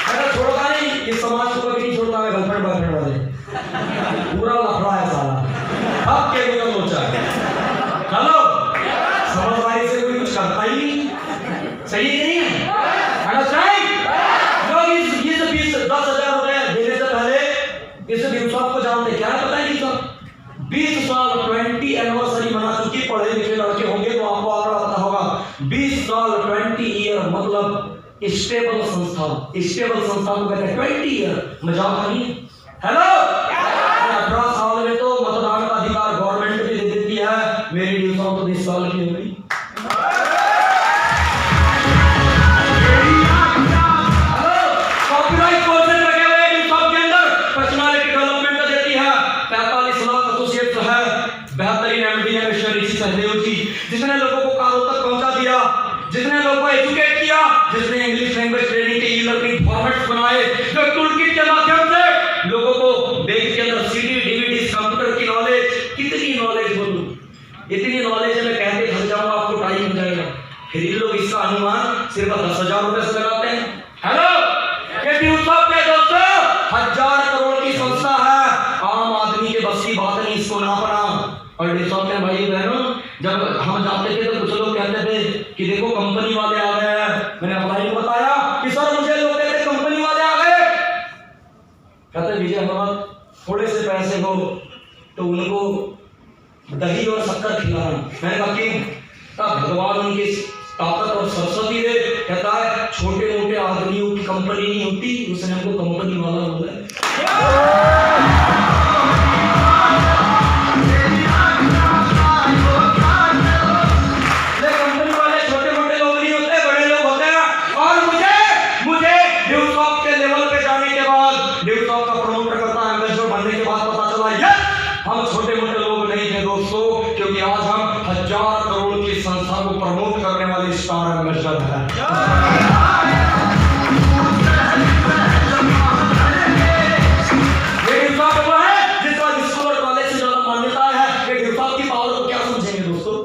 मैं छोड़ता नहीं, इस समाज को कभी नहीं छोड़ता मैं गर्लफ्रेंड बॉयफ्रेंड वाले, पूरा लफड़ा है साला। अब के भी सोचा हेलो, समझदारी से कोई कुछ करता ही नहीं, सही नहीं है? लोग ये 10,000 रुपए देने से पहले इस यूसुफ को जानते क्या है? पता है यूसुफ 20 साल 20 एनिवर्सरी मना चुकी, पढ़े लिखे लड़के होंगे तो आपको आंकड़ा पता होगा। 20 साल 20 ईयर मतलब स्टेबल संस्था, स्टेबल संस्था को कहते हैं 20 ईयर, मजाक नहीं। हेलो, 18 साल में तो मतदान का अधिकार गवर्नमेंट भी दे देती है, मेरी यूसुफ तो 20 साल की होगी। कॉपीराइट कोर्सेज लगे हुए यूसुफ के अंदर, पर्सनालिटी डेवलपमेंट का देती है, 45 लाख एसोसिएट्स है, बेहतरीन एमडी है मिस्टर ऋषि सहदेव जी, जिसने लोगों को कारों तक पहुंचा दिया, जिसने लोगों को एजुकेट किया, जिसने इंग्लिश लैंग्वेज ट्रेनिंग के ई-लर्निंग फॉर्मेट्स बनाए, जो टूलकिट के माध्यम से लोगों को बैग के अंदर सीडी डीवीडी कंप्यूटर की नॉलेज, कितनी नॉलेज बोलूं, इतनी नॉलेज में कहते थक जाऊंगा, आपको टाइम हो जाएगा। फिर ये लोग इसका अनुमान सिर्फ 10,000 रुपए से लगाते हैं। हेलो, ये यूसुफ के दोस्तों 1000 करोड़ की संस्था है, आम आदमी के बस की बात नहीं, इसको ना पड़ा। और यूसुफ के भाई बहनों, जब हम जाते थे तो कुछ लोग कहते थे कि देखो कंपनी वाले आ गए हैं। मैंने अप्लाई को बताया कि सर मुझे लोग कहते कंपनी वाले आ गए, कहते विजय अहमद थोड़े से पैसे हो तो उनको दही और शक्कर खिलाना। मैंने कहा क्यों? भगवान उनकी ताकत और सरस्वती दे। कहता है छोटे मोटे आदमियों की कंपनी नहीं होती, उसने हमको कंपनी वाला बोला। कंपनी वाले छोटे मोटे लोग नहीं होते, बड़े लोग होते हैं। और मुझे यूसुफ के लेवल पे जाने के बाद, यूसुफ का प्रमोट करता एम्बेसडर बनने के बाद पता चला यस हम छोटे मोटे लोग नहीं थे दोस्तों, क्योंकि आज हम 1000 करोड़ की संस्था को प्रमोट करने वाले स्टार एम्बेसडर हैं। ये यूसुफ वो है जिसका स्कूल और कॉलेज से ज्यादा मान्यता है। ये यूसुफ की पावर को क्या समझेंगे दोस्तों?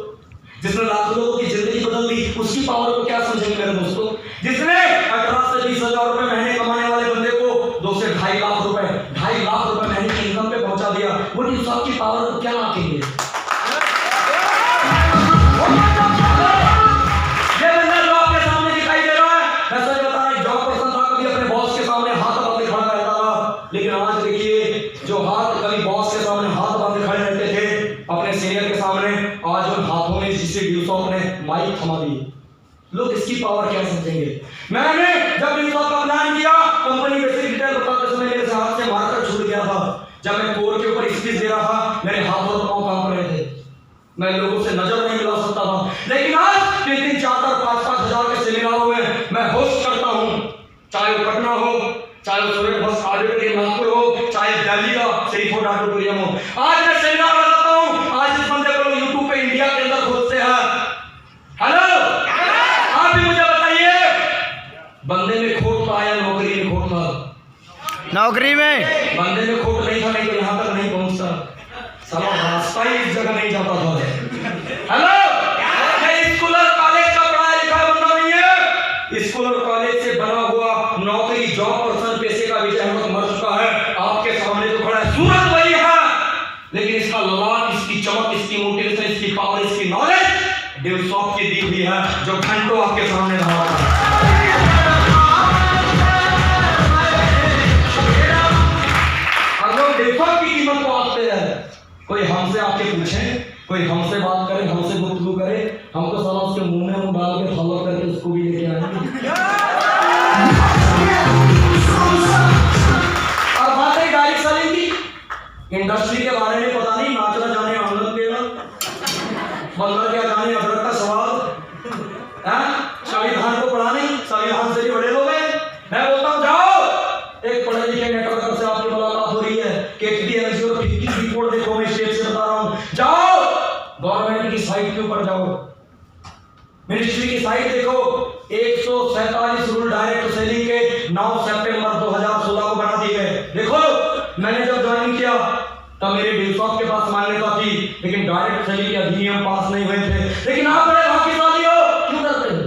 जिसने लाखों लोगों की जिंदगी बदल दी, उसकी पावर को क्या समझेंगे मेरे दोस्तों? जिसने 18 से 20,000 रुपए महीने कमाने वाले बंदे को 2 से 2.5 लाख रुपए महीने की इनकम पे पहुंचा दिया, वो यूसुफ की पावर को क्या आंकेंगे? ये बंदा जो आपके सामने दिखाई दे रहा है, मैं सच बता रहा हूं, जॉब पर्सन था, कभी अपने बॉस के सामने हाथ बांधे खड़ा रहता था, लेकिन आज देखिए जो हाथ कभी बॉस के सामने हाथ बांधे खड़े रहते थे अपने सीनियर के सामने, आज उन हाथों में जिसे यूसुफ ने माइक थमा दी। लोग इसकी पावर क्या समझेंगे? मैंने जब यूसुफ का प्लान किया, कंपनी बेसिक डिटेल बताते समय मेरे हाथ से मारकर छूट गया था। जब मैं कोर के ऊपर स्पीच दे रहा था, मेरे हाथ और पांव कांप रहे थे, मैं लोगों से नजर नहीं मिला सकता था। लेकिन आज 3-3, 4-4, 5-5 हजार के सेमिनारों में मैं होस्ट करता हूं, चाहे वो पटना हो, चाहे वो सूरत बस ऑडिटोरियम नागपुर हो, चाहे दिल्ली का श्री फोर्ट ऑडिटोरियम हो। आज मैं सेमिनार लगाता हूं, आज इस बंदे को यूट्यूब नौकरी में बंदे में खोट नहीं था, नहीं तो यहाँ तक नहीं पहुँचता। साला रास्ता ही इस जगह नहीं जाता था। हेलो, मैं स्कूल और कॉलेज का पढ़ा लिखा बंदा नहीं है। स्कूल और कॉलेज से बना हुआ नौकरी, जॉब, पर्सनल पैसे का विजय अहमद मर चुका है। आपके सामने तो खड़ा है, सूरत वही है, लेकिन इसका ललाट, इसकी चमक, इसकी मोटिवेशन, इसकी पावर, इसकी नॉलेज डेवसॉफ्ट की दी हुई है, जो घंटों आपके सामने रहा है। हम लोग डेवसॉफ्ट की कीमत को आते हैं। कोई हमसे आके पूछे, कोई हमसे बात करे, हमसे गुफ्तगू करे, हम तो साला उसके मुंह में मुंह डाल के फॉलो करके उसको भी लेके आएंगे। और बात है गाड़ी सेलिंग की, इंडस्ट्री के बारे में पता नहीं, नाचना जाने आनंद लेना, बंदर क्या जाने अदरक का सवाल है। संविधान को पढ़ा नहीं, संविधान से भी बड़े लोग हैं। मैं बोलता हूँ जाओ, एक पढ़े लिखे नेटवर्क से आपकी मुलाकात हो रही है, KTDMC और 50 रिपोर्ट देखो, मैं स्टेट से बता रहा हूँ, जाओ गवर्नमेंट की साइट के ऊपर जाओ, मिनिस्ट्री की साइट देखो, 147 रूल डायरेक्ट सेलिंग के 9 सितंबर 2016 को बना दिए गए। देखो, मैंने जब ज्वाइन किया तब मेरे डेवसॉफ्ट के पास मान्यता थी, लेकिन डायरेक्ट सेलिंग के अधिनियम पास नहीं हुए थे। लेकिन आप बड़े भाग्यशाली हो, क्यों करते हो?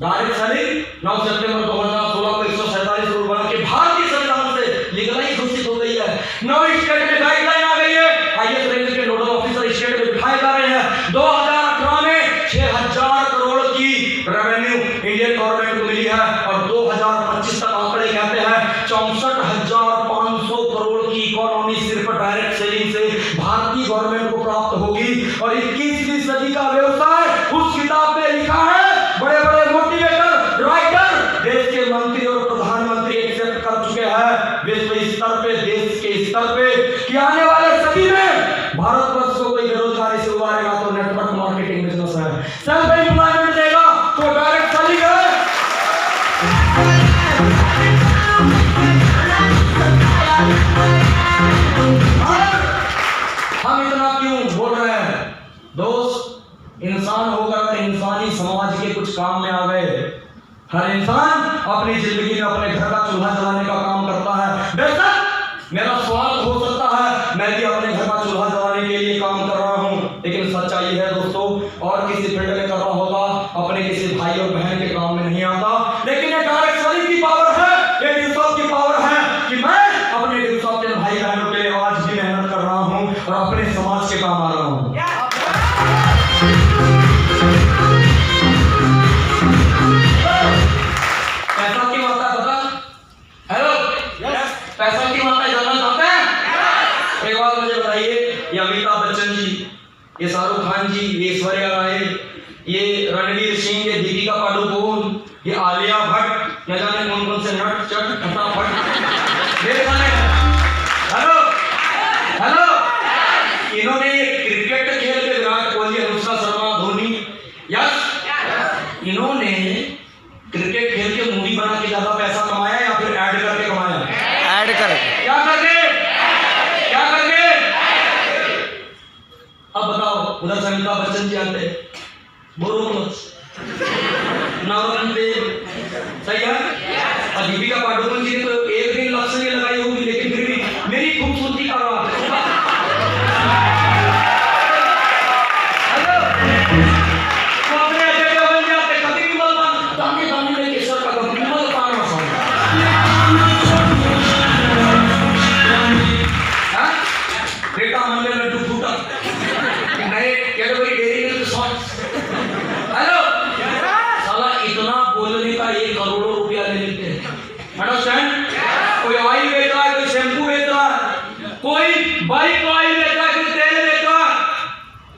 डायरेक्ट सेलिंग 9 सितंबर 2016 को 147 रूल बना के भारतीय संविधान से लीगलाइज घोषित हो गई है। 9 स्टेट में गाइडलाइन आ गई है, IAS रैंक के नोडल ऑफिसर स्टेट में बिठाए जा रहे हैं। 2018 में 6000 करोड़ की रेवेन्यू इंडियन गवर्नमेंट को मिली है, और 2025 तक आंकड़े कहते हैं 64,500 करोड़ की इकोनॉमी सिर्फ डायरेक्ट सेलिंग से भारतीय गवर्नमेंट को प्राप्त होगी। और 21वीं सदी का व्यवसाय उस किताब में लिखा है, बड़े बड़े मोटिवेटर, राइटर, देश के मंत्री और प्रधानमंत्री एक्सेप्ट कर चुके हैं विश्व स्तर पे, देश के स्तर पे, कि आने वाले सदी में भारतवर्ष को कोई बेरोजगारी से उबारेगा तो नेटवर्क मार्केटिंग बिजनेस है, सेल्फ एम्प्लॉयमेंट देगा तो डायरेक्ट सेलिंग है। हम इतना क्यों बोल रहे हैं दोस्त? इंसान होकर इंसानी समाज के कुछ काम में आ गए। हर इंसान अपनी जिंदगी में अपने घर का चूल्हा जलाने का काम करता है। बेशक मेरा स्वार्थ हो सकता है, मैं भी अपने घर का चूल्हा जलाने के लिए काम कर रहा हूं, लेकिन सच्चाई है दोस्तों, और किसी फील्ड में कर रहा होगा, अपने किसी भाई और बहन के काम में नहीं आता। लेकिन ये डायरेक्ट सेलिंग की पावर है, ये डेवसॉफ्ट की पावर है कि मैं अपने डेवसॉफ्ट के भाई बहनों के लिए आज भी मेहनत कर रहा हूं और अपने समाज के काम आ रहा हूं। पैसा की मात्रा पता? हेलो, पैसा की मात्रा जानना चाहते हैं? एक बात मुझे बताइए, ये अमिताभ बच्चन जी, ये शाहरुख खान जी, ये ऐश्वर्या राय, ये रणवीर सिंह, ये दीपिका पादुकोण, ये आलिया भट्ट, न जाने कौन कौन से नट चट फटाफट, हेलो हेलो, इन्होंने क्रिकेट खेल के विराट कोहली, अनुष्का शर्मा, धोनी, यस, इन्होंने क्रिकेट खेल के मूवी बना के ज्यादा पैसा कमाया या फिर ऐड करके कमाया? ऐड करके। क्या करके? क्या करके? अब बताओ, उधर से अमिताभ बच्चन जी आते, बोलो नवरंग सही है, और दीपिका पादुकोण जी ने तो एक दिन लक्ष्य नहीं लगाई होगी, लेकिन फिर भी मेरी खूबसूरती का कोई ऑयल बेच रहा है, कोई शैम्पू बेच रहा है, कोई बाइक ऑयल बेच रहा है, कोई तेल बेच रहा है,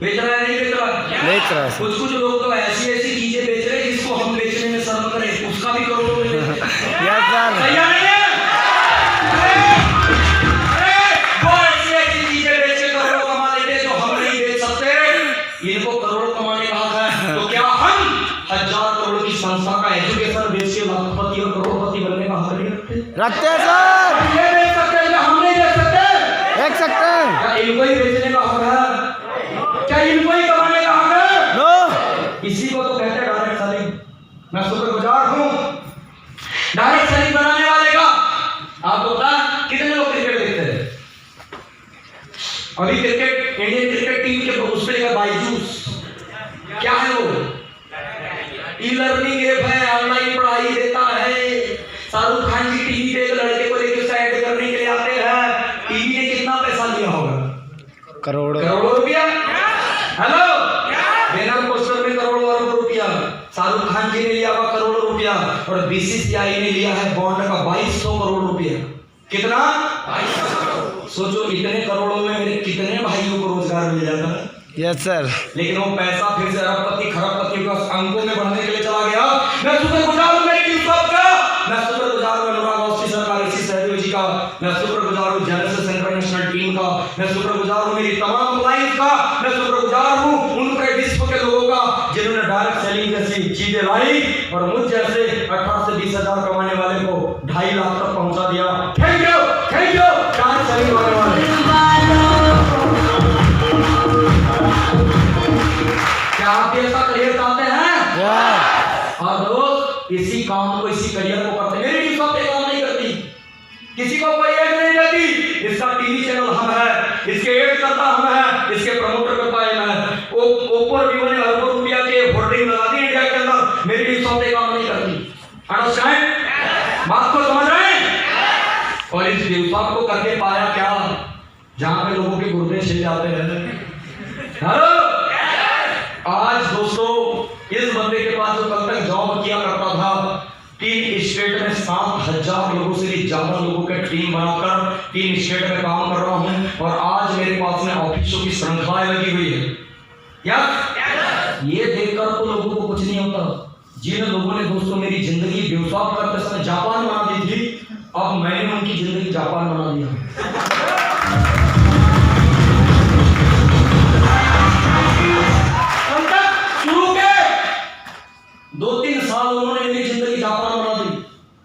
बेच रहा है नहीं बेच रहा है? बेच रहा है। कुछ कुछ लोग तो ऐसी ऐसी चीजें बेच रहे हैं जिसको हम बेचने में शर्म करें, उसका भी करोड़ों में सही नहीं है? वो ऐसी ऐसी चीजें बेच के करोड़ों कमा लेते हैं जो हम नहीं बेच सकते, इनको करोड़ों कमाने का हक है। तो क्या हम 1000 करोड़ की संस्था का एजुकेशन बेच के लाखपति और करोड़पति बनने का हक नहीं रखते हैं सर? ये बेच सकते हैं, हम नहीं बेच सकते? देख सकते हैं। क्या इनको ही बेचने का हक है? क्या इनको ही कमाने का हक है? नो। इसी को तो कहते हैं डायरेक्ट सेलिंग। मैं शुक्रगुजार हूं डायरेक्ट सेलिंग बनाने वाले का। आपको लर्निंग ऐप है, ऑनलाइन पढ़ाई देता है। शाहरुख खान जी टीवी पे एक लड़के को लेकर उसे ऐड करने के लिए आते हैं। टीवी ने कितना पैसा लिया होगा? करोड़ों रुपया। हेलो, बैनर पोस्टर में करोड़ों अरब रुपया। शाहरुख खान जी ने लिया हुआ करोड़ों रुपया और बीसीसीआई ने लिया है बॉन्ड का 2200 करोड़ रुपया। कितना? 2200। सोचो इतने करोड़ों में मेरे कितने भाइयों को रोजगार मिल जाता है। Yes sir. लेकिन वो पैसा फिर से अरबपति खरबपति के अंकों में बढ़ने के लिए चला गया। मैं शुक्रगुजार हूं मेरी टीम का, मैं शुक्रगुजार हूं अनुराग अवस्थी सरकार ऋषि सहदेव जी का, मैं शुक्रगुजार हूं जेनेसिस इंटरनेशनल टीम का, मैं शुक्रगुजार हूं मेरी तमाम क्लाइंट्स का, मैं शुक्रगुजार हूं उन विश्व के लोगों का जिन्होंने डायरेक्ट सेलिंग जैसी चीजें लाई और मुझ जैसे 18 से 20 हजार कमाने वाले को 2.5 लाख तक पहुंचा दिया। थैंक यू डायरेक्ट सेलिंग करने वाले। क्या आप ऐसा करियर चाहते हैं? और दोस्त इसी काम को, इसी करियर को करते हैं। मेरी टीम सब काम नहीं करती, किसी को कोई एड नहीं देती। इसका टीवी चैनल हम है, इसके एड करता हम है, इसके प्रमोटर करता है मैं। ओप्पो वीवो ने अरबों रुपया के होर्डिंग लगा दी इंडिया के अंदर, मेरी टीम सब काम नहीं करती। अंडरस्टैंड? बात को समझ रहे हैं? और इस व्यवसाय को करके पाया क्या? जहां पे लोगों के गुर्दे छिल जाते हैं। हेलो, आज दोस्तों इस बंदे के पास जो कल तक जॉब किया करता था, 3 स्टेट में 7000 लोगों से भी ज्यादा लोगों के टीम बनाकर 3 स्टेट में काम कर रहा हूं और आज मेरे पास में ऑफिसों की श्रृंखलाएं लगी हुई है। ये देखकर तो लोगों को कुछ नहीं होता। जिन लोगों ने दोस्तों मेरी जिंदगी व्यवसाय करते समय जापान बना दी थी, अब मैंने उनकी जिंदगी जापान बना दिया। शुरू के 2-3 साल उन्होंने मेरी जिंदगी जापान बना दी।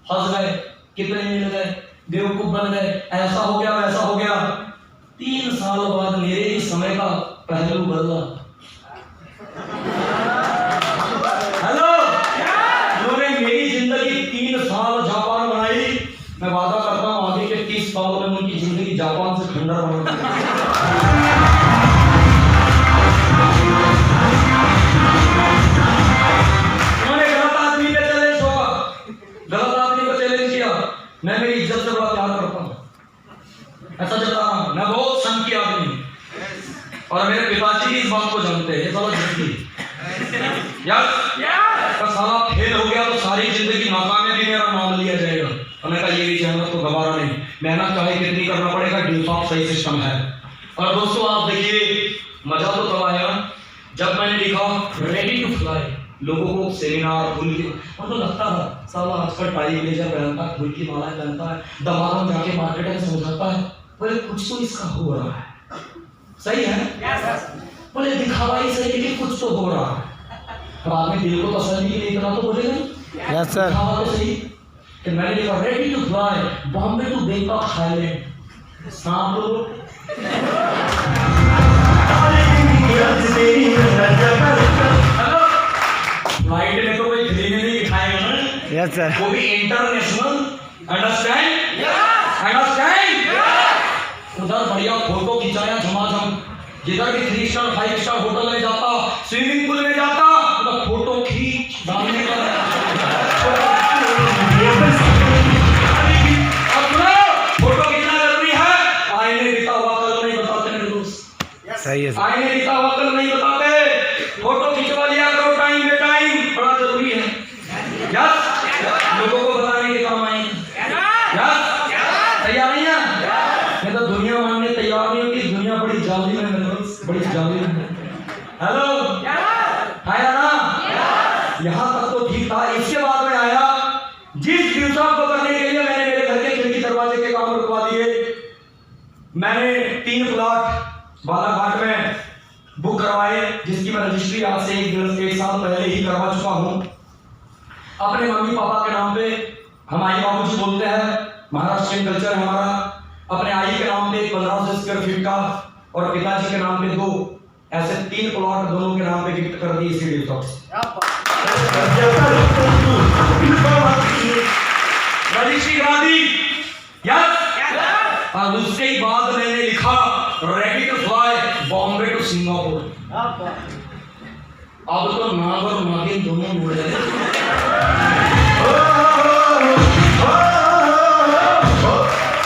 फंस गए, कितने मिल गए, बेवकूफ बन गए, ऐसा हो गया वैसा हो गया। 3 साल बाद मेरे ही समय का पहलू बदला। हेलो, उन्होंने मेरी जिंदगी 3 साल जापान बनाई। मैं वादा करता हूं आगे के 30 सालों में उनकी जिंदगी जापान से खंडर बनेगी। मैं मेरी इज्जत से बड़ा प्यार करता हूं, ऐसा चलता रहा। मैं बहुत संत की आदमी और मेरे पिताजी भी इस बात को जानते हैं। यार साला फेल हो गया तो सारी जिंदगी नाकाम में भी मेरा नाम लिया जाएगा। मैंने कहा ये भी चाहना तो गवारा नहीं, मेहनत चाहे कितनी करना पड़ेगा, ड्यूसॉफ्ट सही सिस्टम है। और दोस्तों आप देखिए मजा तो तब आया जब मैंने लिखा रेडी टू फ्लाई। लोगों को सेमिनार फूल की मतलब लगता था साला आजकल टाई ब्लेजर पहनता है, फूल की मालाएं पहनता है, दबाव में जाके मार्केट में समझाता है, बोले कुछ तो इसका हो रहा है। सही है? बोले दिखावा ही सही लेकिन कुछ तो हो रहा है। अब आदमी दिल को तसल्ली के लिए इतना तो बोलेगा। Yes sir. दिखावा तो सही कि मैंने लिखा ready to fly Bombay to Bangkok Thailand. सांप लोग फ्लाइट में तो कोई फ्री में नहीं दिखाएगा ना। Yes sir. वो भी इंटरनेशनल। अंडरस्टैंड? उधर बढ़िया फोटो खिंचाया झमाझम। जिधर भी 3 स्टार 5 स्टार होटल में जाता, स्विमिंग पूल में जाता, उधर फोटो खींच डालने का। फोटो कितना जरूरी है? आईने बीता हुआ कल नहीं बताते मेरे दोस्त। सही है। आईने बीता हुआ कल नहीं बताते। फोटो खिंचवा लिया करो टाइम पे टाइम, बड़ा जरूरी है। यस, लोगों को बताने के काम आए। यस, तैयार नहीं है? मैं तो दुनिया मानने तैयार नहीं होगी। दुनिया बड़ी जालिम है मेरे दोस्त, बड़ी जालिम है। हेलो, आया ना? यहाँ तक तो ठीक था। इसके बाद में आया जिस व्यवसाय को करने के लिए मैंने मेरे घर के खिड़की दरवाजे के काम रुकवा दिए। मैंने 3 प्लॉट बालाघाट में बुक करवाए, जिसकी मैं रजिस्ट्री आज से 1 साल पहले ही करवा चुका हूं। अपने मम्मी पापा के नाम पे हम आई बाबूजी बोलते हैं, महाराष्ट्रियन कल्चर है हमारा। अपने आई के नाम पे 1500 स्क्वायर फीट का और पिताजी के नाम पे 2, ऐसे 3 प्लॉट दोनों के नाम पे गिफ्ट कर दिए इसी डील टॉक्स। रजिस्ट्री करा दी। यस, और उसके बाद मैंने लिखा ready to fly Bombay to Singapore. अब तो नाग और नागिन दोनों मुड़े हैं।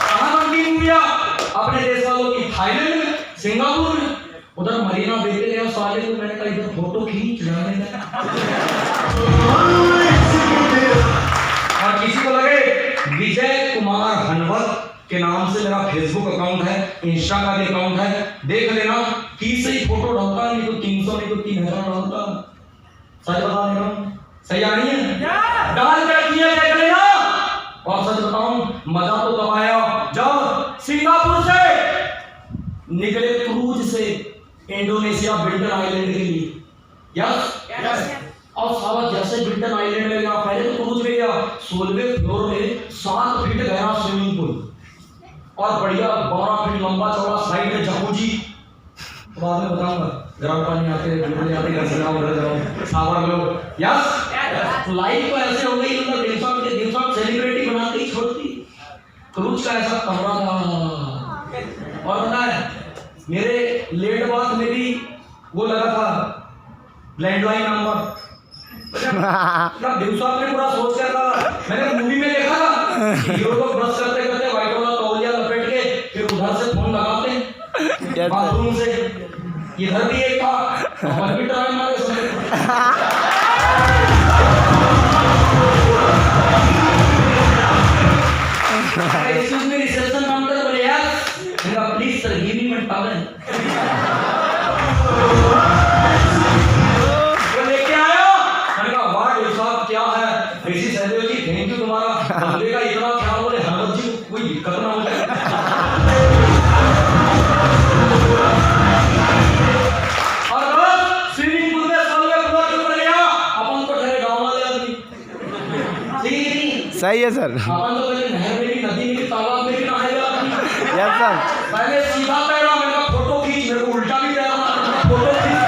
कहाँ बनती मूवियाँ? अपने देश वालों की थाईलैंड में, सिंगापुर में, उधर मरीना बेटे गया साले को, मैंने कहा इधर फोटो खींच रहा है। और किसी को लगे विजय कुमार हनवत के नाम से मेरा फेसबुक अकाउंट है, इंस्टा का भी अकाउंट है, देख लेना। 30 से ही फोटो डालता है, नहीं तो 300 नहीं तो 3000 डालता। सच बता रहा हूँ, सही आ रही है? डाल कर किया देख लेना। और सच बताऊं, मजा तो तब आया जब सिंगापुर से निकले क्रूज से इंडोनेशिया बिल्टन आइलैंड के लिए। यस और साला जैसे बिल्टन आइलैंड में गया, पहले तो क्रूज में गया, 16वें फ्लोर में 7 फीट गहरा स्विमिंग पूल और बढ़िया 12 फीट लंबा चौड़ा साइड में जकूजी। बाद में बताऊंगा, गर्म पानी आते हैं, घूमने आते घर से जाओ, उधर जाओ, शावर लो। यस लाइफ तो ऐसे हो गई, मतलब दिन साथ सेलिब्रिटी बनाते ही छोड़ती। क्रूज का ऐसा कमरा था। और पता है मेरे लेट बाथ में भी वो लगा था लैंडलाइन नंबर। दिवसा ने पूरा सोच कर था, मैंने मूवी में देखा था हीरो लोग ब्रश करते करते व्हाइट वाला तौलिया लपेट के फिर उधर से फोन लगाते हैं बाथरूम से। इधर भी एक था, और भी ट्राई मारे उसने। एक्सक्यूज मी रिसेप्शन काउंटर बोले यार, मेरा please sir give me my towel. वो लेके आया, मैंने कहा वाह ये साहब क्या है, ऋषि सहदेव जी थैंक यू तुम्हारा, बंदे का इतना ख्याल। बोले हरवत जी कोई दिक्कत ना हो जाए। और बस स्विमिंग पूल में सब लोग फ्लोर के ऊपर गया, अपन तो ठहरे गाँव वाले आदमी। सही है सर। अपन तो पहले नहर में भी, नदी में भी, तालाब में भी नहाएगा आदमी। Yes sir. पहले सीधा तैरा, मैंने कहा फोटो खींच, मेरे को उल्टा भी तैरना, फोटो खींच।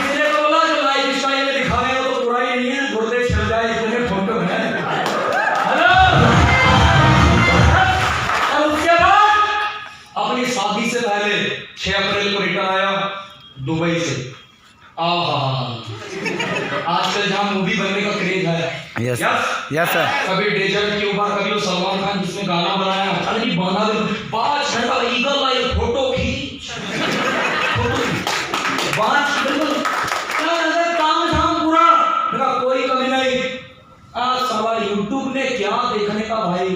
इसने तो बोला जो लाइफ स्टाइल में दिखा रहे हो तो बुरा ही नहीं है, गुर्दे छिल जाए इतने फोटो है। हेलो। और उसके बाद अपनी शादी से पहले 6 अप्रैल को रिटर्न आया दुबई से। आजकल जहाँ मूवी बनने का क्रेज है। Yes yes sir. कभी डेजर्ट के ऊपर, कभी वो सलमान खान जिसने गाना बनाया, अरे जी बना दे 5 घंटा ईगल लाइव फोटो खींच, 5 बिल्कुल काम झाम पूरा, मेरा कोई कमी नहीं। साला यूट्यूब ने क्या देखने का भाई,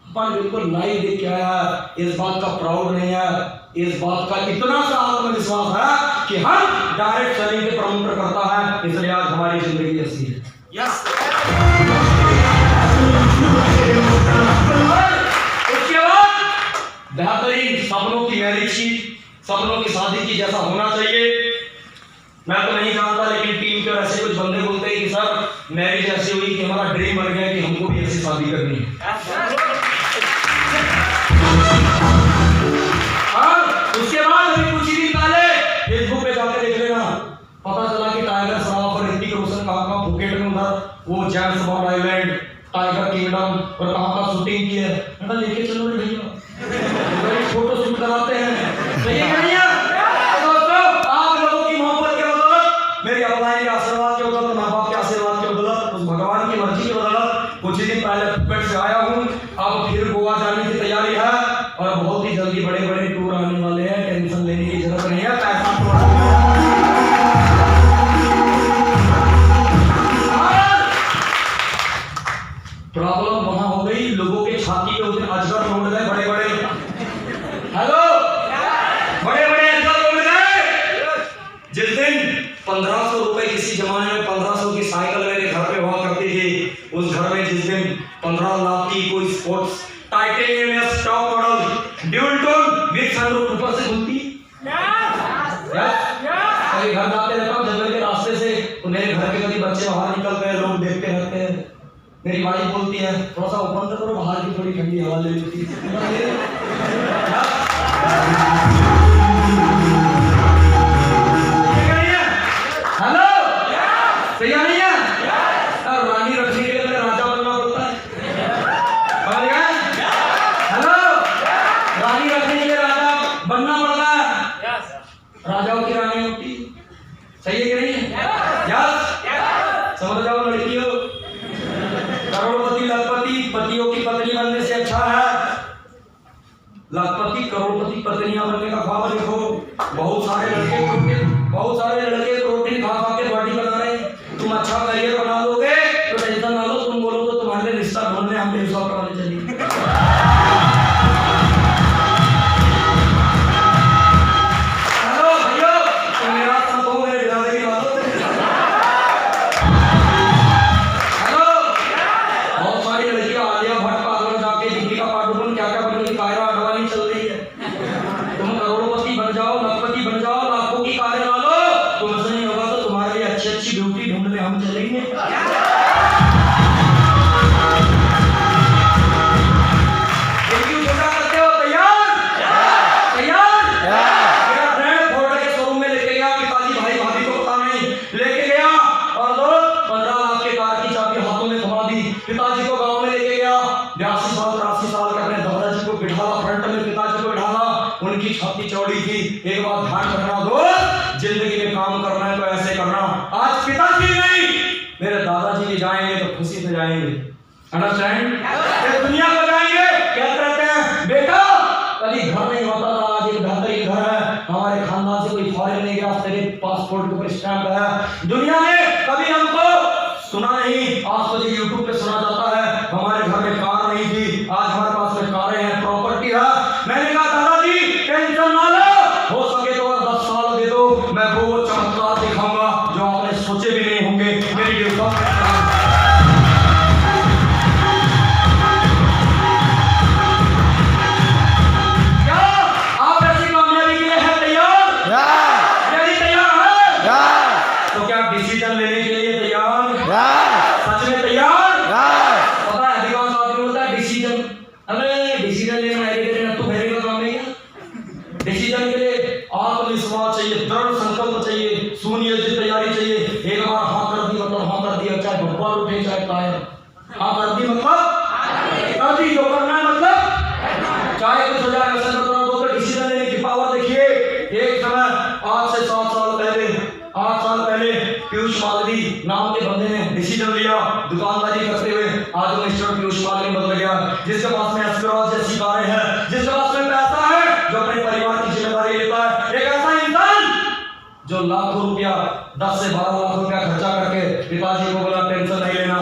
अपन बिल्कुल लाइव देख के आया। इस बात का प्राउड नहीं है, इस बात का इतना सा आत्मविश्वास है कि हम डायरेक्ट सेलिंग के प्रमोटर करता है, इसलिए आज हमारी जिंदगी ऐसी है। यस। उसके बाद बेहतरीन सपनों की मैरिज की, सपनों की शादी की जैसा होना चाहिए। मैं तो नहीं जानता, लेकिन टीम के ऐसे कुछ बंदे बोलते हैं कि सर मैरिज ऐसी हुई कि हमारा ड्रीम बन गया कि हमको भी ऐसी शादी करनी है। उसके बाद अभी कुछ ही दिन पहले फेसबुक पे जाके देख लेना, पता चला कि टाइगर श्रॉफ और ऋतिक रोशन कहाँ फुकेट में उधर वो James bond island, tiger kingdom और कहाँ का शूटिंग की है। मैं लेके चलो भैया, फोटो शूट कराते हैं। सही है भैया। दोस्तों आप लोगों की मोहब्बत के बदौलत, मेरी अपलाइन के आशीर्वाद के बदौलत, माँ बाप के आशीर्वाद के बदौलत, उस भगवान की मर्जी के बदौलत कुछ ही दिन पहले फुकेट से आया हूँ। अब फिर गोवा जाने की तैयारी है और बहुत ही जल्दी बड़े बड़े टूर आने वाले हैं, टेंशन लेने की जरूरत नहीं है। पैसा प्रॉब्लम वहां हो गई, लोगों के छाती पे उतने अजगर लौट गए बड़े बड़े। हेलो, बड़े बड़े अजगर लौट गए। जिस दिन 1500 रुपए, किसी जमाने में 1500 की साइकिल मेरे घर पे हुआ करती थी, उस घर में जिस दिन 15 लाख की कोई स्पोर्ट्स टाइटेनियम या stock model dual tone with sunroof ऊपर से घूमती। कभी घर जाते रहता हूँ जंगल के रास्ते से, तो मेरे घर के कभी बच्चे बाहर निकलते हैं, लोग देखते रहते हैं। मेरी वाइफ बोलती है थोड़ा सा ओपन तो करो, बाहर की थोड़ी ठंडी हवा ले लेती है। हेलो, सही नहीं है? रानी रखने के लिए राजा बनना पड़ता है। हेलो, रानी रखने के लिए बनना पड़ता है। राजाओं की रानी होती है, सही है कि नहीं है? यस, समझ जाओ लड़कियों, करोड़पति लखपति पतियों की पत्नी बनने से अच्छा है लखपति करोड़पति पत्नियां बनने का ख्वाब देखो। बहुत सारे लड़के प्रोटीन खा खा के बॉडी बना रहे हैं। तुम अच्छा करियर बना लोगे तो टेंशन ना लो, तुम बोलो तो तुम्हारे रिश्ता ढूंढने हम 150 करवाने चलेंगे। हेलो भैया, तुम मेरा मत हो, मेरे बिरादरी की बात हो। हेलो, बहुत सारी लड़कियां आलिया भट्ट पार्लर जाके दीपिका पादुकोण क्या क्या बन गई, कायरा अडवाणी चल रही है। तुम करोड़पति बन जाओ, लखपति बन जाओ, लाखों की कारें ला लो, तुमसे नहीं होगा तो तुम्हारे लिए अच्छी अच्छी ब्यूटी ढूंढने हम चलेंगे। पिताजी को गांव में लेके गया, 82 साल 83 साल का, अपने दादाजी को बिठाला फ्रंट में, पिताजी को बिठाला, उनकी छाती चौड़ी थी। एक बात ध्यान रखना दोस्त, जिंदगी में काम करना है तो ऐसे करना। आज पिताजी नहीं, मेरे दादाजी भी जाएंगे तो खुशी से जाएंगे, अंडरस्टैंड? ये दुनिया को जाएंगे, क्या कहते हैं बेटा कभी घर नहीं होता था, आज एक बेहतरीन घर है, हमारे खानदान से कोई फॉरेन नहीं गया, तेरे पासपोर्ट के ऊपर स्टैंप है। दुनिया ने कभी हमको सुना नहीं, आज मुझे यूट्यूब पे सुना जाता है हमारे घर में कार नहीं थी, आज हमारे पास में कारें हैं, प्रॉपर्टी है। मैंने कहा दादाजी टेंशन ना लो, हो सके तो और 10 साल दे दो, मैं वो चमत्कार दिखाऊंगा जो आपने सोचे भी नहीं होंगे। मेरी क्या आप ऐसी कामयाबी के लिए है तैयार? यदि तैयार है तो क्या डिसीजन लेने के लिए तैयार? सच में तैयार? पता है अधिकांश आदमी होता है डिसीजन, अरे डिसीजन लेना है तो मेरे का काम है क्या? डिसीजन के लिए आत्मविश्वास चाहिए, दृढ़ संकल्प चाहिए, सुनियोजित तैयारी चाहिए। एक बार हाँ कर दी मतलब हाँ कर दिया, चाहे भगवान उठे चाहे टायर, हाँ कर दी मतलब कर दी, जो करना है मतलब चाहे कुछ हो जाए ऐसा करना। तो डिसीजन लेने की पावर देखिए। एक समय आज से 7 साल पहले, 8 साल पहले पीयूष मालवी नाम के बंदे ने डिसीजन लिया दुकानदारी करते हुए, आज वो मिस्टर पीयूष मालवी बदल गया। जिसके पास में एस्पिरोज जैसी कारें हैं, जिसके पास में पैसा है, जो अपने परिवार की जिम्मेदारी लेता है, एक ऐसा इंसान जो लाखों रुपया 10 से 12 लाख रुपया खर्चा करके पिताजी को बोला टेंशन नहीं लेना,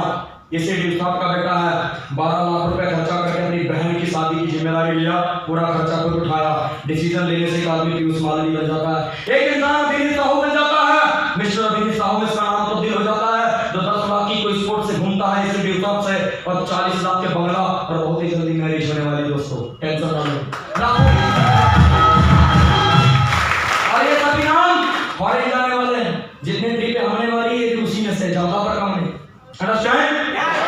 इसी ड्यूस साहब का बेटा है, 12 लाख रुपया खर्चा करके अपनी बहन की शादी की जिम्मेदारी लिया, पूरा खर्चा खुद उठाया। डिसीजन लेने से एक आदमी पीयूष मालवी बन जाता है, एक इंसान अभिनीत साहू बन जाता है, मिस्टर अभिनीत साहू में इसका नाम तब्दील हो जाता है। जो 10 लाख की कोई स्पोर्ट से घूमता है इसी ड्यूस साहब से, और 40 लाख के बंगला, और बहुत ही जल्दी मैरिज होने वाली दोस्तों, टेंशन ना लो। और ये सभी नाम फॉरेन जाने वाले हैं, जितने ट्रिप हमने मारी है उसी में से ज्यादा पर कम है, अंडरस्टैंड?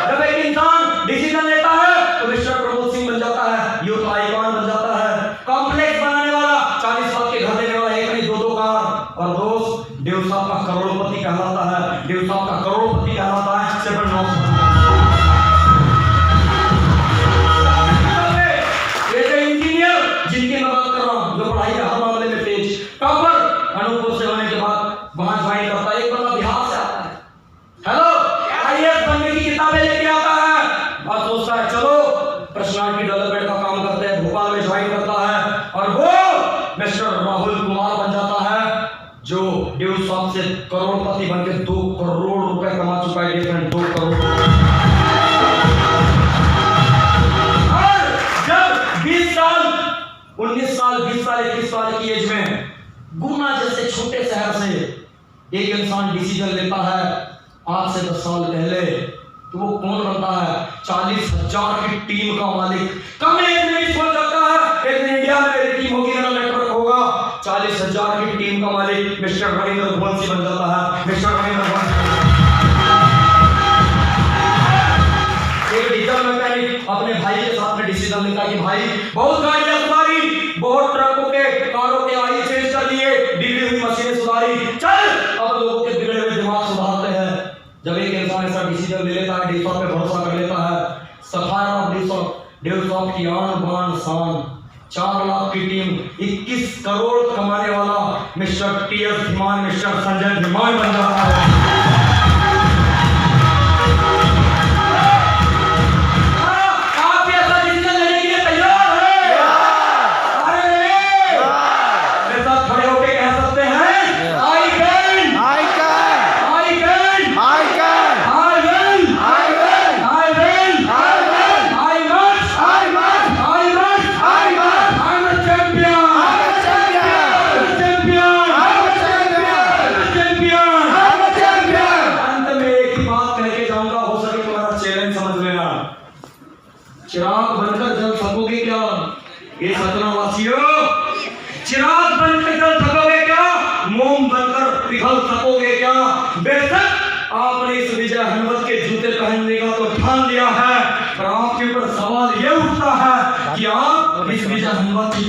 जब एक इंसान डिसीजन लेता है तो मिस्टर प्रमोद सिंह बन जाता है, यूथ आइकॉन बन जाता है, कॉम्प्लेक्स बनाने वाला, 40 लाख के घर देने वाला, एक नहीं 2 कार। और दोस्त देव साहब का करोड़पति कहलाता है, देव साहब का करोड़पति कहलाता है, सिर्फ 9 इंजीनियर जिनकी मैं बात कर रहा हूँ, जो पढ़ाई के हर मामले में तेज, टॉपर, अनूपपुर से होने के बाद वहां ज्वाइन करता है। एक बंदा बिहार से आता है, हेलो आईएएस बनने की किताबें लेके आता है, और सोचता है चलो पर्सनालिटी डेवलपमेंट का काम करते हैं, भोपाल में ज्वाइन करता है, और वो मिस्टर राहुल कुमार बन जाता है, जो ड्यूस साहब से करोड़पति बनके 2 करोड़ रुपए कमा चुका है। 2 करोड़। और जब 20 साल 19 साल 20 साल 21 साल की एज में गुना जैसे छोटे शहर से एक इंसान डिसीजन लेता है, आज से 10 साल पहले, तो वो कौन बनता है? 40,000 की टीम का मालिक। कम एज में ही सोच सकता है एक इंडिया में मेरी टीम होगी, मेरा नेटवर्क होगा। 40,000 की टीम का मालिक मिस्टर रविंद्र भवन बन जाता है, मिस्टर रविंद्र भवन। एक डीजल मैकेनिक अपने भाई के साथ में डिसीजन लेता है कि भाई बहुत गाड़ियां सुधारी, बहुत ट्रकों के कारों के ऑयल चेंज कर दिए, बिगड़ी हुई मशीनें सुधारी, चल अब लोगों के बिगड़े हुए दिमाग सुधारते हैं। जब एक इंसान ऐसा डिसीजन ले लेता है, ड्यूस साहब पे भरोसा कर लेता है, सफाया ड्यूस साहब की आन बान शान, 4 लाख की टीम 21 करोड़ कमाने वाला mister TS Dhiman, mister Sanjay Dhiman बन रहा है। आप ऐसा डिसीजन लेने के लिए तैयार हैं? अरे मेरे साथ खड़े होके कह सकते हैं I can, I can, I can, I can, I will, I will, I will, I will, I must, I must, I must, I must, I'm a champion, I'm a champion, I'm a champion, I'm a champion, I'm a champion। I'm a champion। अंत में एक ही बात कह के जाऊंगा, हो सके तो मेरा चैलेंज समझ लेना। चिराग बनकर जल सकोगे क्या ये सतना वासियों? चिराग बनकर जल सकोगे क्या? मोम बनकर पिघल सकोगे क्या? बेशक आपने इस विजय हनुमत के जूते पहनने का तो ठान लिया है, पर आपके ऊपर सवाल ये उठता है कि आप इस विजय हनुमत की